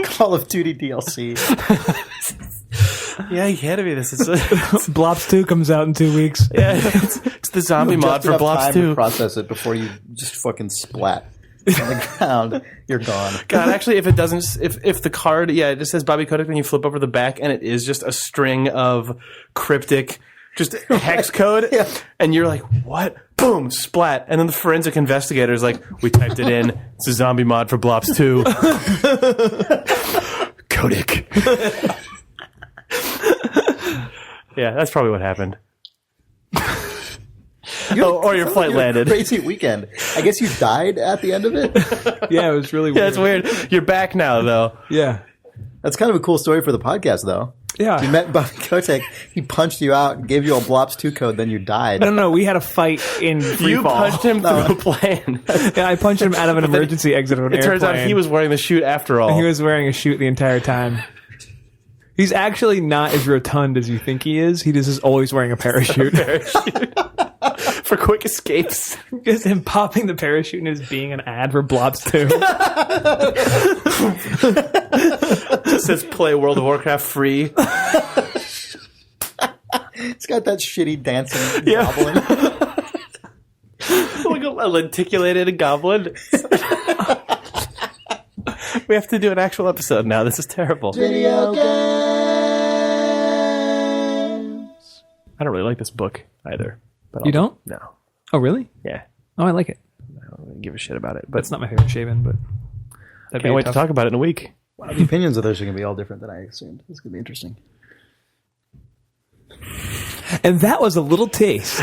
Call of Duty DLC. Yeah, you had to be this. Blops 2 comes out in 2 weeks. Yeah, it's the zombie mod for Blops 2. To process it before you just fucking splat on the ground. You're gone. God, actually, if it doesn't, if the card, it just says Bobby Kotick, and you flip over the back, and it is just a string of cryptic, just hex code, and you're like, what? Boom, splat, and then the forensic investigator is like, we typed it in. It's a zombie mod for Blops 2. Kotick. Yeah, that's probably what happened. Or your flight landed. Crazy weekend. I guess you died at the end of it. Yeah, it was really weird. Yeah, it's weird. You're back now, though. Yeah. That's kind of a cool story for the podcast, though. Yeah. You met Bobby Kotick, he punched you out, gave you a Blops 2 code, then you died. No, we had a fight in free You fall. punched him through a plane. Yeah, I punched him out of an emergency exit of an airplane. It turns out he was wearing the chute after all. He was wearing a chute the entire time. He's actually not as rotund as you think he is. He just is always wearing a parachute. For quick escapes. Because him popping the parachute is being an ad for Blops 2. It says play World of Warcraft free. It's got that shitty dancing goblin. Like a lenticulated goblin. We have to do an actual episode now. This is terrible. Video games. I don't really like this book either. But You don't? No. Oh, really? Yeah. Oh, I like it. I don't really give a shit about it. But It's not my favorite Shaven, but can't wait to talk about it in a week. Wow, the opinions of those are going to be all different than I assumed. This is going to be interesting. And that was a little taste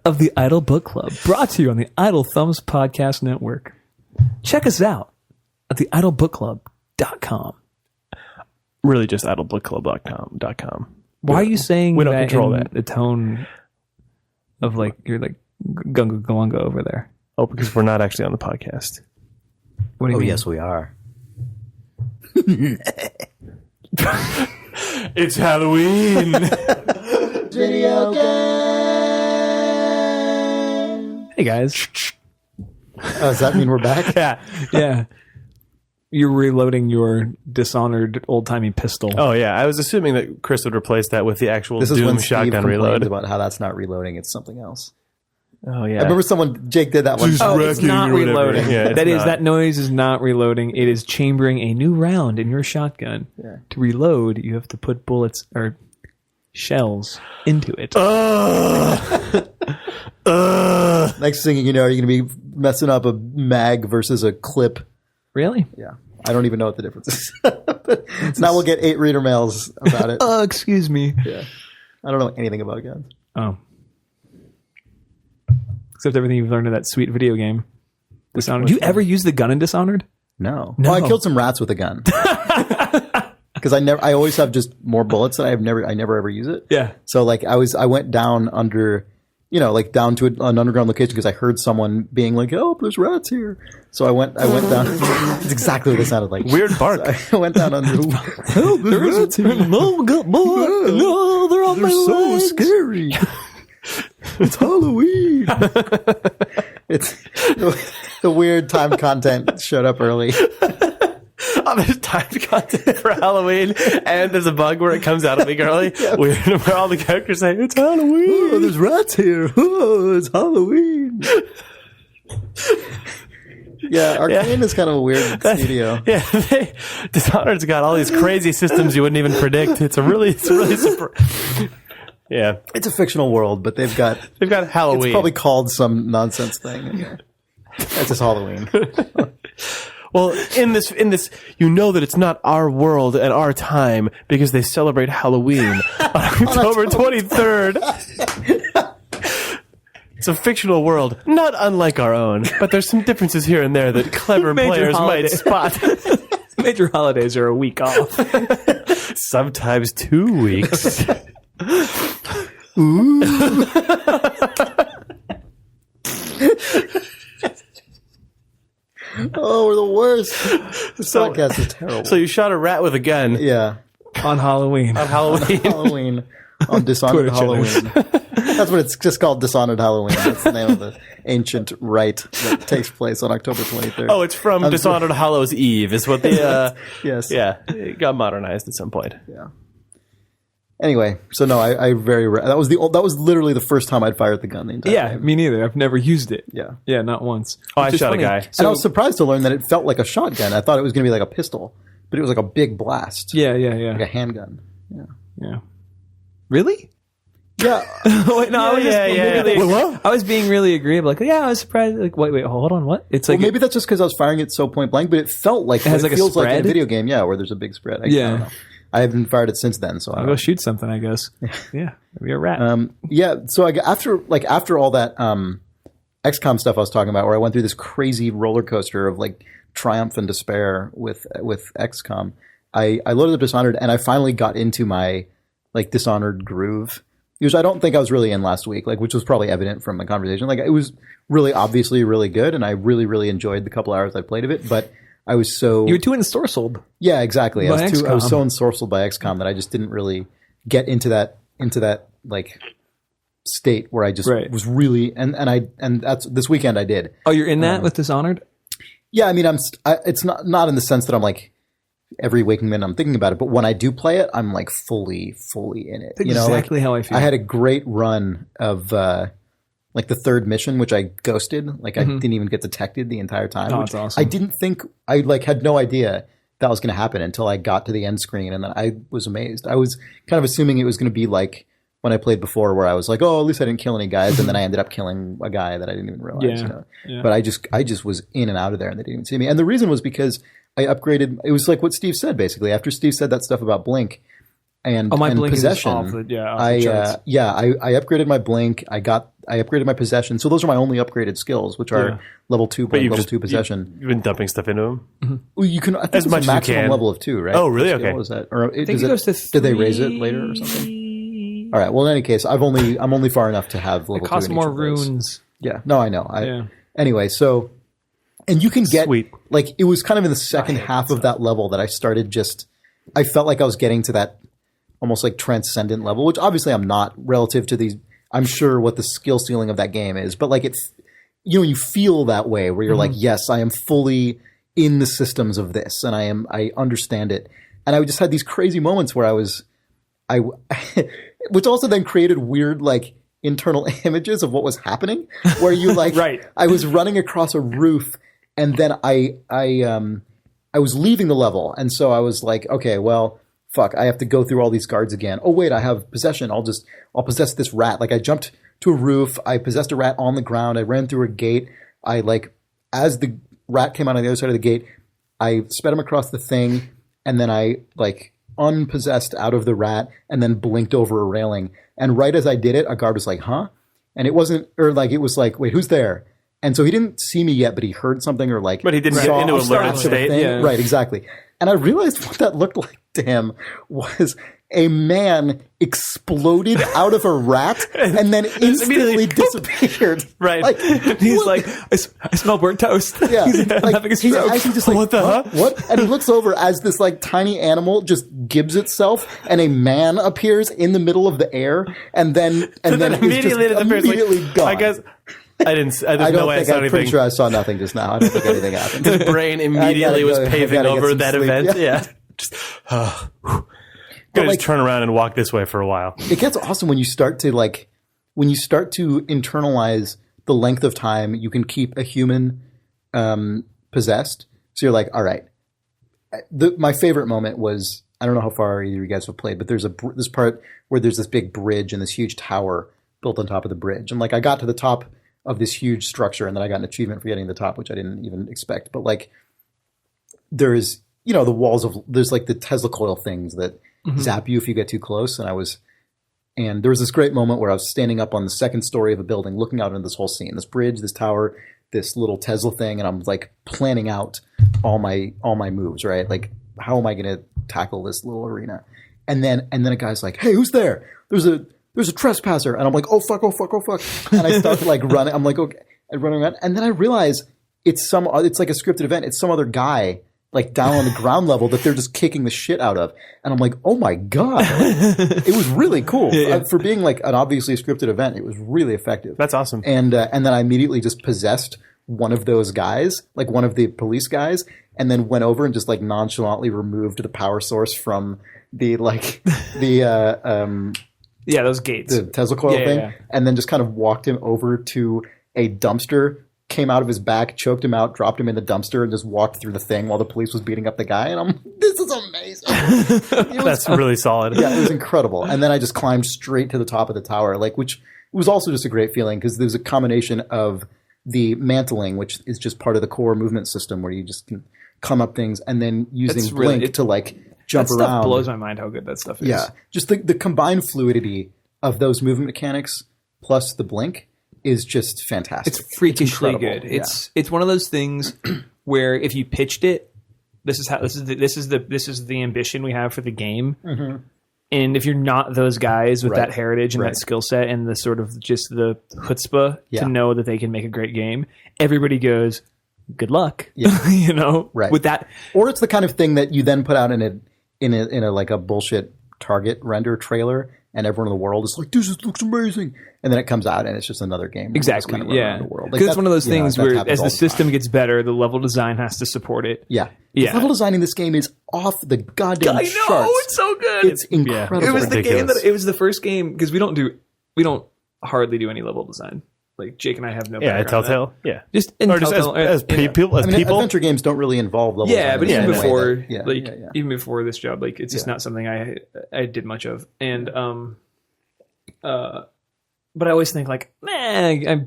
of the Idle Book Club, brought to you on the Idle Thumbs Podcast Network. Check us out at theidlebookclub.com. Really just idlebookclub.com. Why are you saying we don't that control in that. the tone of like you're like gunga galunga over there? Oh, because we're not actually on the podcast. What do you mean? Yes, we are. It's Halloween. Video games. Hey guys. Does that mean we're back? Yeah. You're reloading your Dishonored old-timey pistol. Oh, yeah. I was assuming that Chris would replace that with the actual This is Doom when Steve shotgun complains reload. about how that's not reloading; it's something else. Oh, yeah. I remember Jake did that one. Oh, it's not reloading. Yeah, that noise is not reloading. It is chambering a new round in your shotgun. Yeah. To reload, you have to put bullets or shells into it. Next thing you know, you're going to be messing up a mag versus a clip. Really? Yeah. I don't even know what the difference is. But now we'll get 8 reader mails about it. Excuse me. Yeah. I don't know anything about guns. Oh. Except everything you've learned in that sweet video game. Dishonored. Do you ever use the gun in Dishonored? No. No. Well, I killed some rats with a gun. Because I always have just more bullets that I never ever use it. Yeah. So like I went down under, down to an underground location because I heard someone being like, "Oh, there's rats here." So I went down. It's exactly what it sounded like. Weird bark. So I went down under. Oh, there's rats here. No, they're on my so legs. scary. It's Halloween. It's the weird time content showed up early. Oh, there's timed content for Halloween, and there's a bug where it comes out a week early. Weird, where all the characters say, "It's Halloween." Oh, there's rats here. Oh, it's Halloween. Yeah, Arcane is kind of a weird studio. Yeah, Dishonored's got all these crazy systems you wouldn't even predict. It's really super. Yeah. It's a fictional world, but they've got Halloween. It's probably called some nonsense thing. In there. That's just Halloween. Well, in this, you know that it's not our world and our time because they celebrate Halloween on October 23rd. It's a fictional world, not unlike our own, but there's some differences here and there that clever players might spot. Major holidays are a week off. Sometimes 2 weeks. Ooh. Oh, we're the worst. This podcast is terrible. So you shot a rat with a gun. Yeah. On Halloween. On Halloween. Halloween. On Dishonored Halloween. That's what it's just called, Dishonored Halloween. That's the name of the ancient rite that takes place on October 23rd. Oh, it's from Dishonored Hallows Eve is what the... yes. Yeah, it got modernized at some point. Yeah. Anyway, so no, I that was literally the first time I'd fired the gun the entire time. Me neither. I've never used it. Yeah. Yeah, not once. Oh, I shot a guy. And I was surprised to learn that it felt like a shotgun. I thought it was going to be like a pistol, but it was like a big blast. Yeah. Like a handgun. Yeah. Really? Yeah. Wait, no, I was being really agreeable. Like, yeah, I was surprised. Like, wait, hold on, what? It's like maybe that's just because I was firing it so point blank, but it felt like it feels like in a video game, where there's a big spread. I don't know. I haven't fired it since then, so I'll go shoot something, I guess. Yeah, maybe a rat. So after all that XCOM stuff I was talking about, where I went through this crazy roller coaster of like triumph and despair with XCOM, I loaded up Dishonored, and I finally got into my like Dishonored groove, which I don't think I was really in last week, like which was probably evident from the conversation. Like it was really obviously really good, and I really really enjoyed the couple hours I played of it, but I was so... You were too ensorcelled. Yeah, exactly. I was so ensorcelled by XCOM that I just didn't really get into that like state where I just was really and that's this weekend I did. Oh, you're in that with Dishonored? Yeah, I mean it's not in the sense that I'm like every waking minute I'm thinking about it, but when I do play it, I'm like fully in it. That's exactly how I feel. I had a great run of like the third mission, which I ghosted, like I didn't even get detected the entire time. Oh, that's awesome. I didn't think, I like had no idea that was going to happen until I got to the end screen, and then I was amazed. I was kind of assuming it was going to be like when I played before, where I was like, oh, at least I didn't kill any guys, and then I ended up killing a guy that I didn't even realize. Yeah. But I just was in and out of there, and they didn't even see me. And the reason was because I upgraded. It was like what Steve said, basically. After Steve said that stuff about Blink and Blink possession, is off the I upgraded my Blink. I upgraded my possession. So those are my only upgraded skills, which are level 2, level 2 possession. You've been dumping stuff into them? Mm-hmm. Well, you can, I think as much it's a maximum as you can. level of 2, right? Oh, really? Okay. What was that? Or I think it goes to 3. Did they raise it later or something? All right. Well, in any case, I'm only far enough to have level 2. It costs more runes. Yeah. No, I know. Anyway, so, and you can get, like, it was kind of in the second half of that level that I started I felt like I was getting to that almost like transcendent level, which obviously I'm not relative to these. I'm sure what the skill ceiling of that game is, but like it's, you feel that way where you're like, yes, I am fully in the systems of this, and I understand it. And I just had these crazy moments where which also then created weird like internal images of what was happening, where you like, I was running across a roof, and then I was leaving the level, and so I was like, okay, well, fuck, I have to go through all these guards again. Oh wait, I have possession. I'll possess this rat. Like I jumped to a roof, I possessed a rat on the ground, I ran through a gate. I like, as the rat came out on the other side of the gate, I sped him across the thing, and then I like unpossessed out of the rat, and then blinked over a railing. And right as I did it, a guard was like, huh? And it wasn't, or like, it was like, wait, who's there? And so he didn't see me yet, but he heard something, or like, but he didn't get into alerted state. Yeah. Right, exactly. And I realized what that looked like to him was a man exploded out of a rat and then instantly disappeared. Right. Like, he's like, I smell burnt toast. Yeah. He's having a stroke. He's just like, what the huh? What? And he looks over as this like tiny animal just gibbs itself, and a man appears in the middle of the air, and then immediately gone. I guess I didn't. I'm pretty sure I saw nothing just now. I don't think anything happened. His brain immediately was paving over that event. Yeah. Just, just turn around and walk this way for a while. It gets awesome when you start to internalize the length of time you can keep a human possessed. So you're like, all right. My favorite moment was I don't know how far either of you guys have played, but there's this part where there's this big bridge and this huge tower built on top of the bridge. And like I got to the top of this huge structure and then I got an achievement for getting to the top, which I didn't even expect. But like there's, you know, there's like the Tesla coil things that zap you if you get too close. And there was this great moment where I was standing up on the second story of a building looking out into this whole scene, this bridge, this tower, this little Tesla thing. And I'm like planning out all my moves, right? Like, how am I going to tackle this little arena? And then a guy's like, hey, who's there? There's a trespasser. And I'm like, oh fuck. And I start to like run. I'm like, okay, I'm running around. And then I realize it's like a scripted event. It's some other guy like down on the ground level that they're just kicking the shit out of. And I'm like, oh my God. Like, it was really cool. Yeah. For being like an obviously scripted event, it was really effective. That's awesome. And then I immediately just possessed one of those guys, like one of the police guys, and then went over and just like nonchalantly removed the power source from the those gates, the Tesla coil thing, and then just kind of walked him over to a dumpster, came out of his back, choked him out, dropped him in the dumpster, and just walked through the thing while the police was beating up the guy. And I'm, this is amazing. That's really solid. Yeah, it was incredible. And then I just climbed straight to the top of the tower, like, which was also just a great feeling because there's a combination of the mantling, which is just part of the core movement system where you just can climb up things, and then using Blink to like jump that around. Stuff blows my mind how good that stuff is. Yeah, just the combined fluidity of those movement mechanics plus the Blink is just fantastic. It's freakishly good. It's one of those things where if you pitched it, this is the ambition we have for the game. Mm-hmm. And if you're not those guys with that heritage and that skill set and the sort of just the chutzpah to know that they can make a great game, everybody goes, good luck. Yeah. You know, with that. Or it's the kind of thing that you then put out in a like a bullshit Target render trailer, and everyone in the world is like, "This looks amazing," and then it comes out and it's just another game. Exactly. Kind of around the world. Because it's one of those things where as the system gets better, the level design has to support it. Yeah. The level design in this game is off the goddamn charts. I know, it's so good. It's incredible. It was the first game because we don't hardly do any level design. Like Jake and I have no background. Telltale. Yeah. Just as people. Adventure games don't don't really involve level design. Yeah, but even before even before this job, like it's just not something I did much of. And but I always think like, I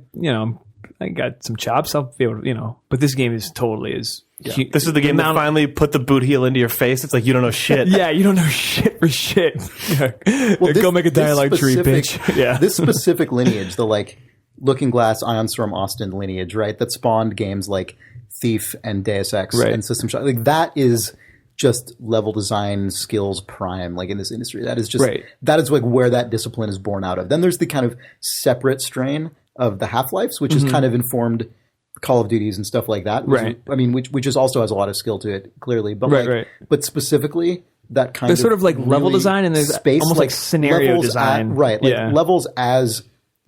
got some chops, I'll be able to, but this game is totally this is the game that finally put the boot heel into your face. It's like, you don't know shit. Yeah, you don't know shit for shit. Well, go make a dialogue tree, bitch. Yeah. This specific lineage, the like Looking Glass, Ion Storm, Austin lineage, right? That spawned games like Thief and Deus Ex and System Shock. Like that is just level design skills prime, like in this industry. That is just that is like where that discipline is born out of. Then there's the kind of separate strain of the Half-Lives, which is kind of informed Call of Duties and stuff like that. Which is also has a lot of skill to it, clearly. But but specifically that kind there's of sort of like level design and there's space, almost like scenario design. Levels as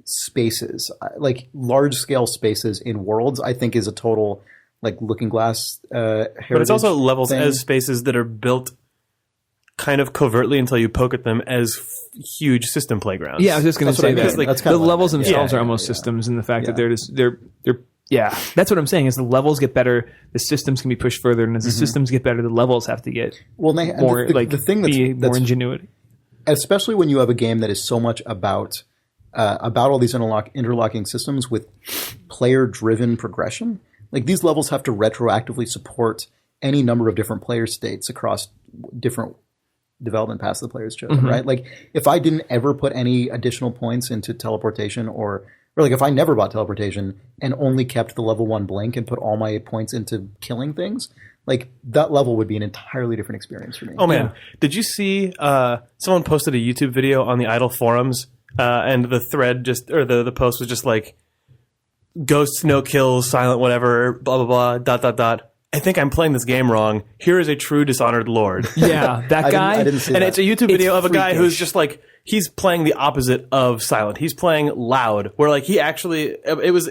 spaces, like large scale spaces in worlds, I think is a total like Looking Glass heritage. But it's also levels as spaces that are built kind of covertly until you poke at them as huge system playgrounds. Yeah, I was just going to say that. Like, the levels themselves are almost systems in the fact that they're that's what I'm saying is the levels get better, the systems can be pushed further, and as the systems get better, the levels have to get more the thing that's more ingenuity. Especially when you have a game that is so much about all these interlocking systems with player-driven progression. Like these levels have to retroactively support any number of different player states across different development paths the players chose, right? Like if I didn't ever put any additional points into teleportation or like if I never bought teleportation and only kept the level 1 blink and put all my points into killing things, like that level would be an entirely different experience for me. Oh man, did you see someone posted a YouTube video on the Idle forums and the thread the post was just like ghosts, no kills, silent, whatever, blah, blah, blah, ... I think I'm playing this game wrong. Here is a true Dishonored Lord. Yeah, that guy. I didn't see and that. It's a YouTube video of a guy who's just like, he's playing the opposite of silent. He's playing loud, where like he actually, it was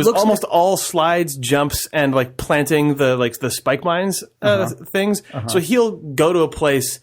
almost all slides, jumps, and like planting the spike mines things. So he'll go to a place,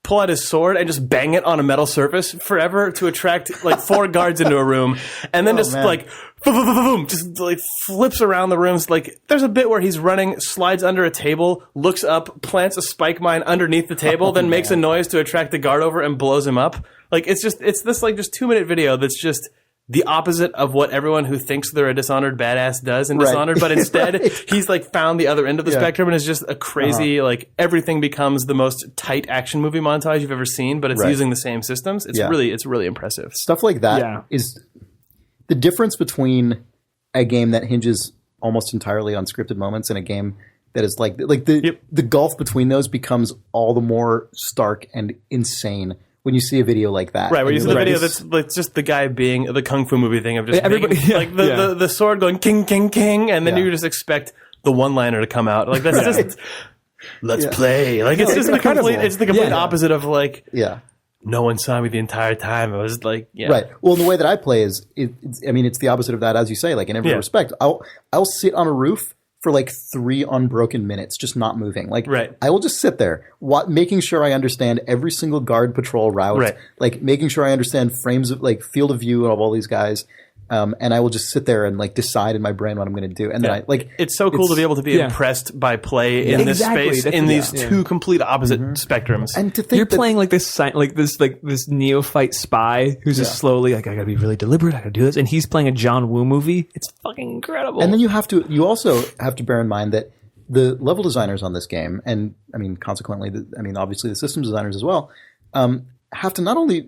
pull out his sword and just bang it on a metal surface forever to attract like 4 guards into a room, and then like boom, just like flips around the rooms. Like there's a bit where he's running, slides under a table, looks up, plants a spike mine underneath the table, then makes a noise to attract the guard over and blows him up. Like it's this like just 2-minute video that's just the opposite of what everyone who thinks they're a Dishonored badass does in Dishonored, but instead he's like found the other end of the spectrum and is just a crazy, like everything becomes the most tight action movie montage you've ever seen, but it's using the same systems. It's really impressive. Stuff like that is the difference between a game that hinges almost entirely on scripted moments and a game that is like the gulf between those becomes all the more stark and insane when you see a video like that. Right, where you see the video that's like just the guy being the Kung Fu movie thing of just everybody, like the sword going king, king, king, and then you just expect the one-liner to come out. Like that's just let's play. Like it's just the complete opposite of like no one saw me the entire time. It was like right. Well, the way that I play is it's the opposite of that, as you say. Like in every respect, I'll sit on a roof for like 3 unbroken minutes, just not moving. Like, I will just sit there, making sure I understand every single guard patrol route, like making sure I understand frames of like field of view of all these guys. And I will just sit there and like decide in my brain what I'm going to do. And then it's so cool to be able to be impressed by play in this space, in these 2 complete opposite spectrums. And to think you're playing like this neophyte spy who's just slowly like, I got to be really deliberate. I got to do this. And he's playing a John Woo movie. It's fucking incredible. And then you also have to bear in mind that the level designers on this game, and I mean, consequently, obviously the systems designers as well, have to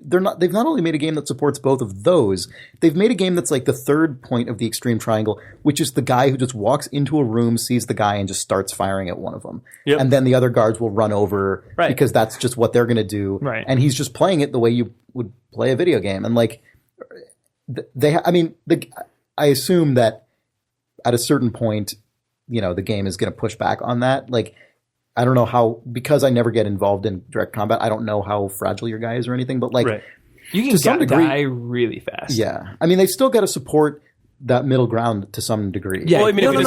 they've not only made a game that supports both of those, they've made a game that's like the third point of the extreme triangle, which is the guy who just walks into a room, sees the guy, and just starts firing at one of them. Yep. And then the other guards will run over because that's just what they're going to do. Right. And he's just playing it the way you would play a video game. And like, I assume that at a certain point, the game is going to push back on that. Like, I don't know how, because I never get involved in direct combat, I don't know how fragile your guy is or anything, but like, you can die really fast. Yeah. I mean, they've still got to support that middle ground to some degree. Yeah. Well, I mean, if you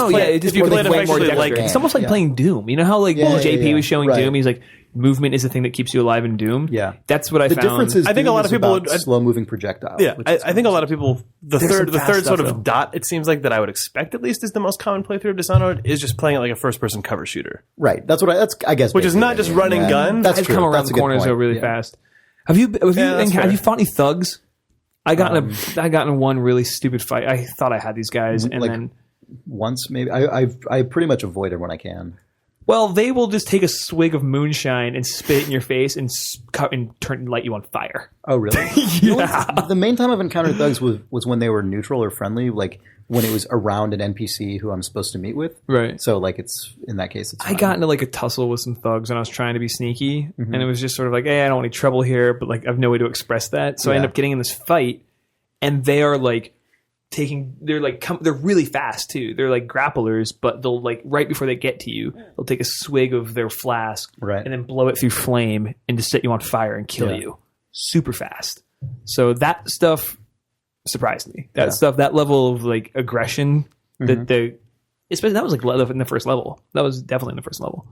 play it effectively, like, it's almost like playing Doom. You know how like JP was showing Doom? He's like, movement is the thing that keeps you alive in Doom. Yeah. That's what I found. The difference is, I think a lot of people would slow moving projectiles. Yeah. I think a lot of people, the third sort of dot, it seems like that I would expect at least is the most common playthrough of Dishonored, is just playing it like a first person cover shooter. Right. That's I guess. Which is not just running gun. That's true. Come around the corners so really fast. Have you fought any thugs? I got in one really stupid fight. I thought I had these guys, and then once maybe I pretty much avoid it when I can. Well, they will just take a swig of moonshine and spit it in your face and light you on fire. Oh, really? The main time I've encountered thugs was when they were neutral or friendly, like when it was around an NPC who I'm supposed to meet with. Right. So like it's in that case, it's fine. I got into like a tussle with some thugs when I was trying to be sneaky, and it was just sort of like, hey, I don't want any trouble here, but like I have no way to express that. So I end up getting in this fight, and they are like they're really fast too. They're like grapplers, but they'll like right before they get to you, they'll take a swig of their flask and then blow it through flame and just set you on fire and kill you super fast. So that stuff surprised me. That level of like aggression especially that was like in the first level. That was definitely in the first level.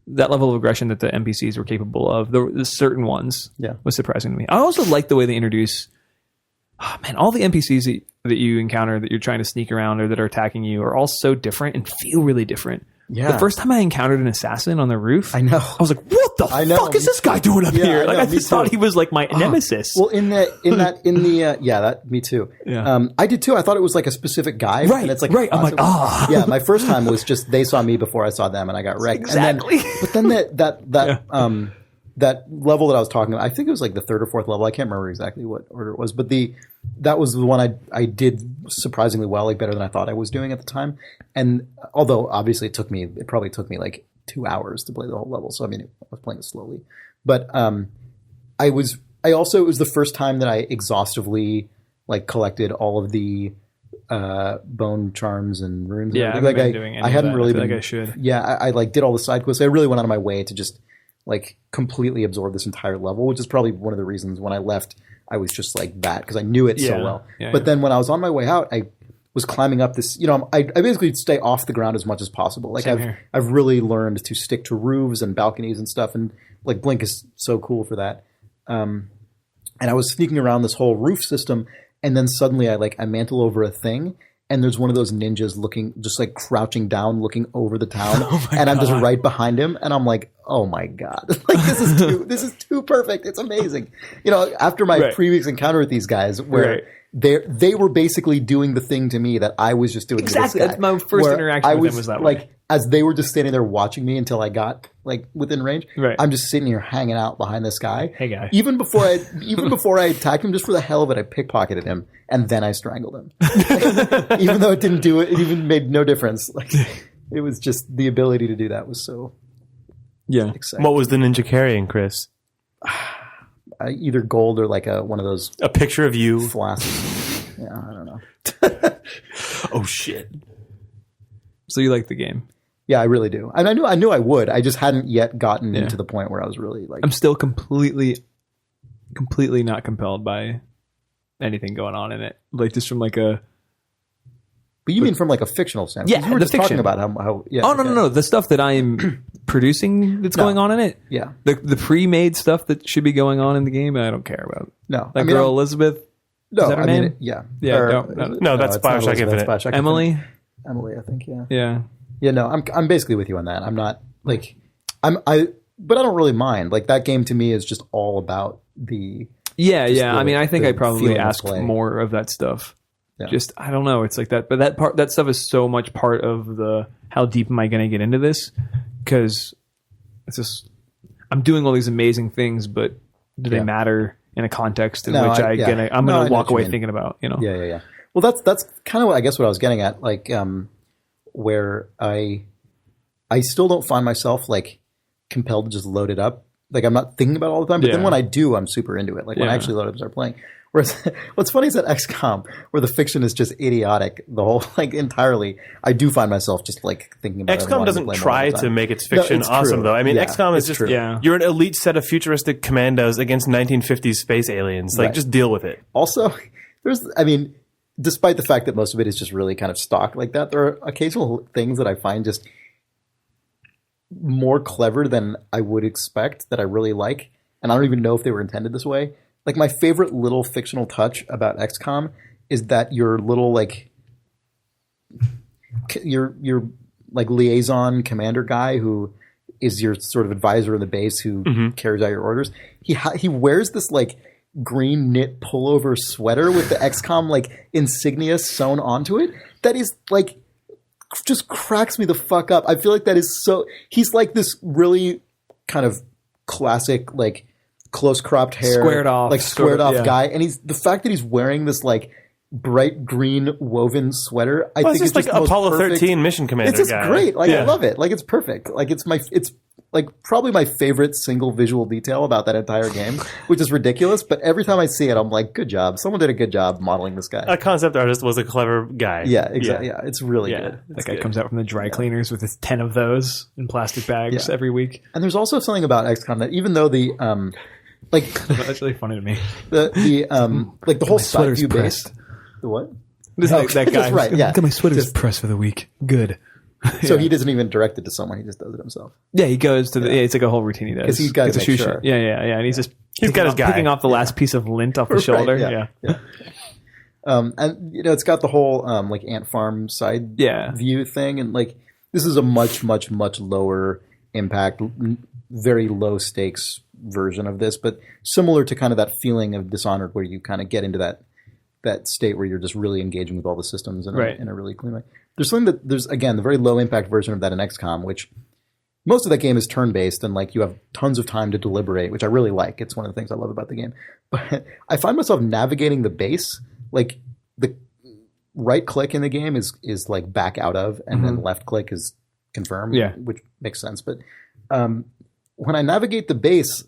That level of aggression that the NPCs were capable of, the certain ones, was surprising to me. I also like the way they introduce. Oh, man, all the NPCs that you encounter that you're trying to sneak around or that are attacking you are all so different and feel really different. Yeah. The first time I encountered an assassin on the roof, I was like, "What the fuck is this guy doing up here?" Like I just thought he was like my nemesis. Well, me too. Yeah. I did too. I thought it was like a specific guy. Right. And it's like, I'm like, yeah. My first time was just they saw me before I saw them, and I got wrecked. Exactly. But then that level that I was talking about, I think it was like the 3rd or 4th level. I can't remember exactly what order it was, but that was the one I did surprisingly well, like better than I thought I was doing at the time. And although obviously it probably took me like 2 hours to play the whole level. So I mean, I was playing it slowly, but it was the first time that I exhaustively like collected all of the bone charms and runes. Yeah, and I hadn't really been. Like I should. Yeah, I like did all the side quests. I really went out of my way to just like completely absorb this entire level, which is probably one of the reasons when I left, I was just like that because I knew it so well. Yeah, but then when I was on my way out, was climbing up this, I basically stay off the ground as much as possible. Like I've really learned to stick to roofs and balconies and stuff. And like Blink is so cool for that. And I was sneaking around this whole roof system, and then suddenly I mantle over a thing, and there's one of those ninjas just like crouching down, looking over the town, and I'm just right behind him, and I'm like, oh my god, like this is too perfect. It's amazing. After my previous encounter with these guys, where they were basically doing the thing to me that I was just doing. Exactly, to this guy, that's my first interaction with him was that way. Like, as they were just standing there watching me until I got like within range, I'm just sitting here hanging out behind this guy. Hey guy. Even before I attacked him, just for the hell of it, I pickpocketed him and then I strangled him. Even though it didn't do it, it even made no difference. Like it was just the ability to do that was so exciting. What was the ninja carrying, Chris? Either gold or like one of those a picture of you flasks. Yeah, I don't know. Oh shit. So you like the game? Yeah, I really do. And I knew I would. I just hadn't yet gotten into the point where I was really like. I'm still completely not compelled by anything going on in it. Like just from like a. But you mean from like a fictional standpoint? Yeah, you were the just fiction. talking about how. Yeah. Oh no! The stuff that I am producing that's going on in it. Yeah. The pre-made stuff that should be going on in the game, I don't care about. No. That girl Elizabeth. No, is that her name? Yeah. Yeah. No, that's Bioshock Infinite. Bioshock Emily. Emily, I think. Yeah. Yeah. Yeah. No, I'm basically with you on that. I'm not like but I don't really mind. Like that game to me is just all about the. Yeah. I mean, I think I probably ask more of that stuff. Yeah. Just I don't know. It's like that, but that stuff is so much part of the how deep am I going to get into this? Because it's just I'm doing all these amazing things, but do they matter in a context in which I'm going to walk away thinking about? Yeah. Well, that's kind of what I was getting at. Like where I still don't find myself like compelled to just load it up. Like I'm not thinking about it all the time, but then when I do, I'm super into it. Like when I actually load it up and start playing. Whereas what's funny is that XCOM, where the fiction is just idiotic, the whole like entirely, I do find myself just like thinking about XCOM doesn't try to make its fiction awesome though. I mean, XCOM is just you're an elite set of futuristic commandos against 1950s space aliens. Like just deal with it. Also, despite the fact that most of it is just really kind of stock like that, there are occasional things that I find just more clever than I would expect that I really like. And I don't even know if they were intended this way. Like my favorite little fictional touch about XCOM is that your little like your like liaison commander guy who is your sort of advisor in the base who carries out your orders. He wears this like green knit pullover sweater with the XCOM like insignia sewn onto it. That is like just cracks me the fuck up. I feel like that is so. He's like this really kind of classic like. Close cropped hair, squared off guy, and the fact that he's wearing this like bright green woven sweater. I think it's just like Apollo 13 mission commander. It's just guy, great. Like I love it. Like it's perfect. Like it's like probably my favorite single visual detail about that entire game, which is ridiculous. But every time I see it, I'm like, good job. Someone did a good job modeling this guy. A concept artist was a clever guy. Yeah, exactly. Yeah, it's really good. That guy comes out from the dry cleaners with his 10 of those in plastic bags every week. And there's also something about XCOM that even though the like that's really funny to me. The like the whole side view base. The what? That guy. That's right. Yeah. Got my sweater's pressed for the week. Good. So he doesn't even direct it to someone; he just does it himself. Yeah, he goes to the. Yeah, it's like a whole routine he does. Because he's got to make sure. Yeah, and he's just got his guy picking off the last piece of lint off the shoulder. Yeah. And it's got the whole like ant farm side view thing, and like this is a much lower impact, very low stakes version of this, but similar to kind of that feeling of Dishonored, where you kind of get into that state where you're just really engaging with all the systems in a really clean way. There's again the very low impact version of that in XCOM, which most of that game is turn based and like you have tons of time to deliberate, which I really like. It's one of the things I love about the game. But I find myself navigating the base, like the right click in the game is like back out of, and then left click is confirm, which makes sense. But when I navigate the base,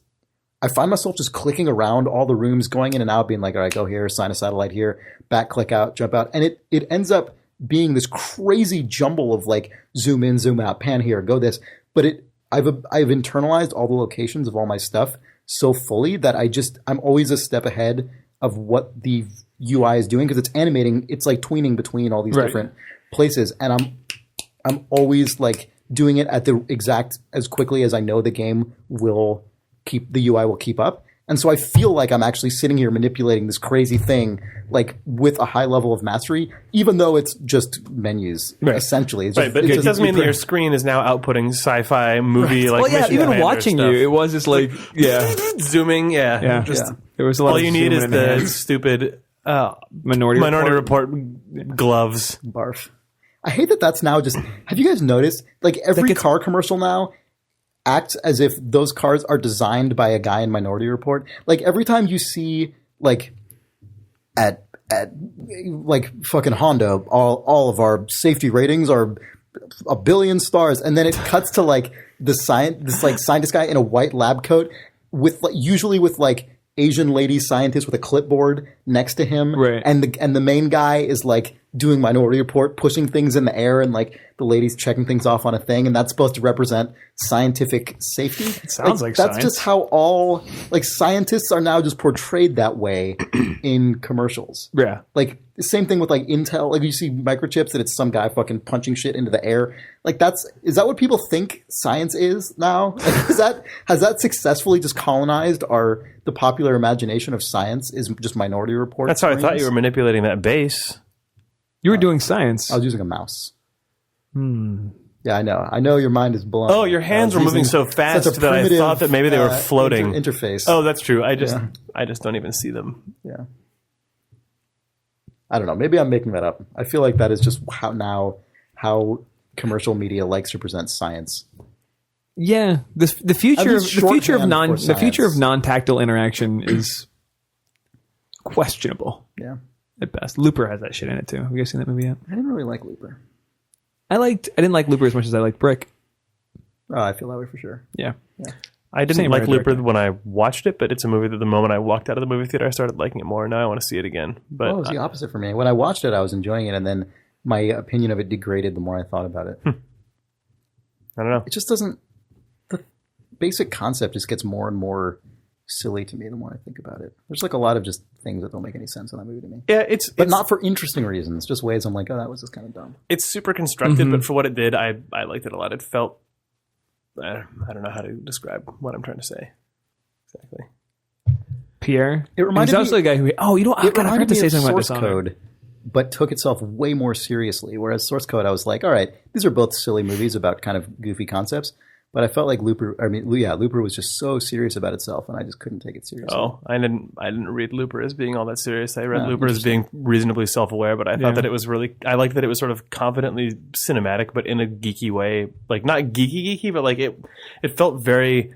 I find myself just clicking around all the rooms, going in and out, being like, all right, go here, sign a satellite here, back click out, jump out. And it ends up being this crazy jumble of like zoom in, zoom out, pan here, go this. But I've internalized all the locations of all my stuff so fully that I'm always a step ahead of what the UI is doing because it's animating. It's like tweening between all these different places, and I'm always like doing it at the exact as quickly as I know the game will the UI will keep up. And so I feel like I'm actually sitting here manipulating this crazy thing, like with a high level of mastery, even though it's just menus, essentially. It's just, but it doesn't mean that your screen is now outputting sci-fi movie like. Well, yeah, even watching stuff. It was just like zooming. There was a lot. All you need is the stupid Minority Report gloves. Barf. I hate that that's now just. Have you guys noticed? Like every car commercial now acts as if those cars are designed by a guy in Minority Report. Like every time you see like at like fucking Honda, all of our safety ratings are 1 billion stars, and then it cuts to like this scientist guy in a white lab coat with like, usually with like Asian lady scientist with a clipboard next to him, and the main guy is like doing Minority Report, pushing things in the air, and like the lady's checking things off on a thing, and that's supposed to represent scientific safety. It sounds like that's science. just how all like scientists are now just portrayed that way in commercials. Yeah, like the same thing with like Intel. Like you see microchips, and it's some guy fucking punching shit into the air. Like is that what people think science is now? Like, has that successfully just colonized the popular imagination of science is just Minority Report? That's how I thought you were manipulating that base. You were doing science. I was using a mouse. Yeah, I know. I know your mind is blown. Oh, your hands were moving so fast that I thought that maybe they were floating. Interface. Oh, that's true. I just don't even see them. Yeah. I don't know. Maybe I'm making that up. I feel like that is just how commercial media likes to present science. Yeah, the future of non-tactile interaction is questionable. Yeah. At best. Looper has that shit in it too. Have you guys seen that movie yet? I didn't really like Looper. I didn't like Looper as much as I liked Brick. Oh, I feel that way for sure. Yeah. I didn't like Looper when I watched it, but it's a movie that the moment I walked out of the movie theater, I started liking it more. Now I want to see it again. But it was the opposite for me. When I watched it, I was enjoying it, and then my opinion of it degraded the more I thought about it. I don't know. It just doesn't. The basic concept just gets more and more silly to me the more I think about it. There's like a lot of just things that don't make any sense in that movie to me. Yeah, but not for interesting reasons. Just ways I'm like, oh, that was just kind of dumb. It's super constructed, but for what it did, I liked it a lot. It felt. I don't know how to describe what I'm trying to say exactly. Pierre, it reminded me. Also a guy who. Oh, you know, I forgot to say something about Source Code, but took itself way more seriously. Whereas Source Code, I was like, all right, these are both silly movies about kind of goofy concepts. But I felt like Looper was just so serious about itself, and I just couldn't take it seriously. Oh, I didn't read Looper as being all that serious. I read Looper as being reasonably self-aware, but I thought that it was I liked that it was sort of confidently cinematic, but in a geeky way. Like not geeky, but like it felt very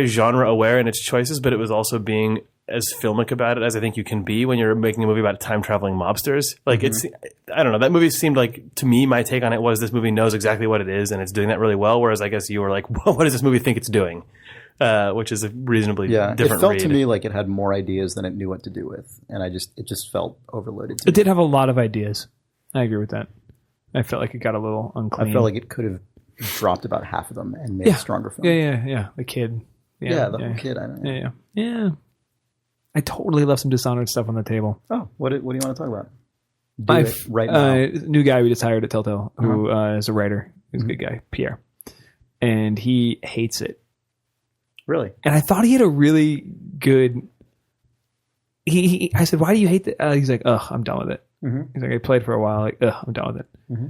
genre aware in its choices, but it was also being as filmic about it as I think you can be when you're making a movie about time traveling mobsters. Like I don't know. That movie seemed like, to me, my take on it was this movie knows exactly what it is and it's doing that really well. Whereas I guess you were like, well, what does this movie think it's doing? Which is a reasonably different read. It felt to me like it had more ideas than it knew what to do with. And it just felt overloaded to me. It did have a lot of ideas. I agree with that. I felt like it got a little unclean. I felt like it could have dropped about half of them and made a stronger film. Yeah. The kid. The kid. I don't know. Yeah. I totally left some Dishonored stuff on the table. Oh, what do you want to talk about? Right now. New guy we just hired at Telltale who is a writer. He's a good guy, Pierre. And he hates it. Really? And I thought he had a really good... I said, why do you hate it? He's like, I'm done with it. Mm-hmm. He's like, I played for a while. Like, I'm done with it. Mm-hmm.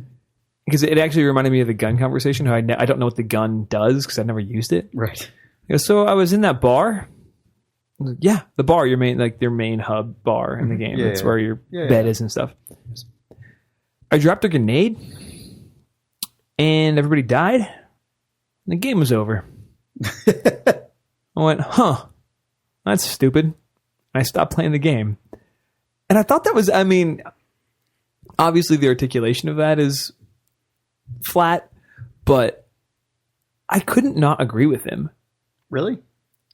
Because it actually reminded me of the gun conversation. How I don't know what the gun does because I never used it. Right. He goes, so I was in that bar... Yeah, the bar, your main hub bar in the game. That's where your bed is and stuff. I dropped a grenade, and everybody died, and the game was over. I went, that's stupid. And I stopped playing the game. And I thought that was, obviously the articulation of that is flat, but I couldn't not agree with him. Really?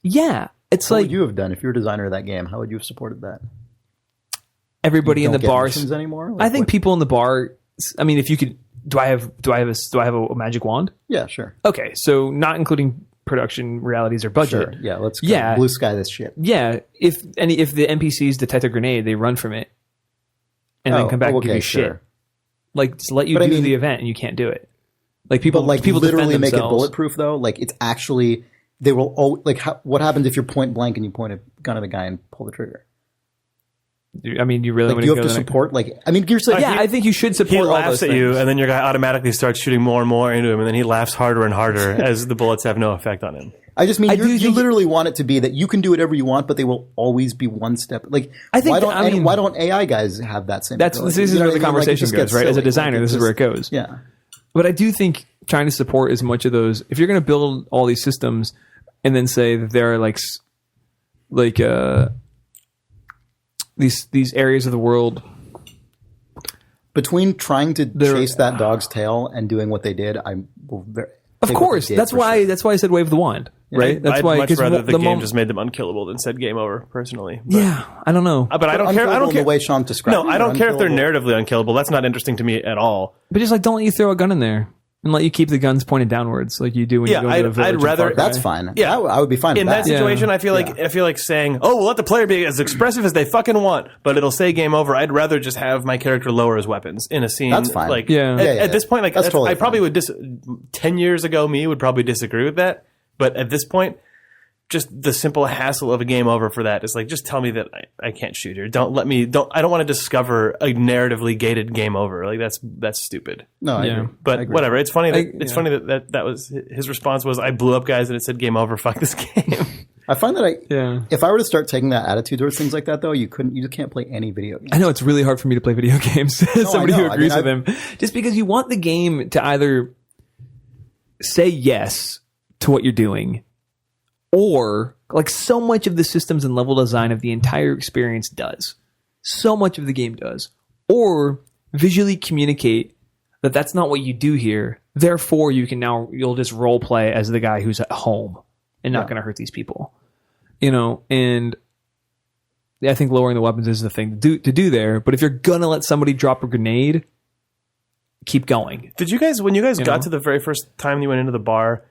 Yeah. It's what like would you have done if you were a designer of that game? How would you have supported that? Everybody in the bars anymore. I think people in the bar. If you could, do I have a magic wand? Yeah, sure. Okay, so not including production realities or budget. Sure. Yeah, let's go blue sky this shit. Yeah, if the NPCs detect a grenade, they run from it and then come back and give you shit. Like, to let you do the event and you can't do it. Like, people literally make it bulletproof though. Like, it's actually, they will what happens if you're point blank and you point a gun at a guy and pull the trigger? I mean, you really want you have to support, Gears of... I think you should support all those things. He laughs at you, and then your guy automatically starts shooting more and more into him, and then he laughs harder and harder as the bullets have no effect on him. I just mean, you literally want it to be that you can do whatever you want, but they will always be one step. Like, I think why don't AI guys have that same ability? This is where the conversation goes, right? As a designer, this is where it goes. Yeah. But I do think trying to support as much of those, if you're going to build all these systems and then say that there are these areas of the world, between trying to chase that dog's tail and doing what they did, of course, that's why I said wave the wand, right? I'd much rather the game just made them unkillable than said game over. Personally, yeah, I don't know, but I don't care. I don't care the way Sean described. No, I don't care if they're narratively unkillable. That's not interesting to me at all. But just don't let you throw a gun in there. And let you keep the guns pointed downwards, like you do when you go to the village. I'd rather. That's fine. Yeah, I would be fine. In that situation, I feel like saying, "Oh, we'll let the player be as expressive as they fucking want," but it'll say game over. I'd rather just have my character lower his weapons in a scene. That's fine. At this point, that's totally I probably would 10 years ago, me would probably disagree with that. But at this point, just the simple hassle of a game over for that is just tell me that I can't shoot her. I don't want to discover a narratively gated game over. That's stupid. No, I agree. But whatever. It's funny funny that was his response was, I blew up guys and it said game over. Fuck this game. I find that if I were to start taking that attitude towards things like that though, you just can't play any video games. I know it's really hard for me to play video games as somebody who agrees with him. Just because you want the game to either say yes to what you're doing, or so much of the systems and level design of the entire experience does. So much of the game does. Or visually communicate that that's not what you do here. Therefore, you'll just role play as the guy who's at home and not going to hurt these people. And I think lowering the weapons is the thing to do there. But if you're going to let somebody drop a grenade, keep going. Did you guys, when you guys got to the very first time you went into the bar,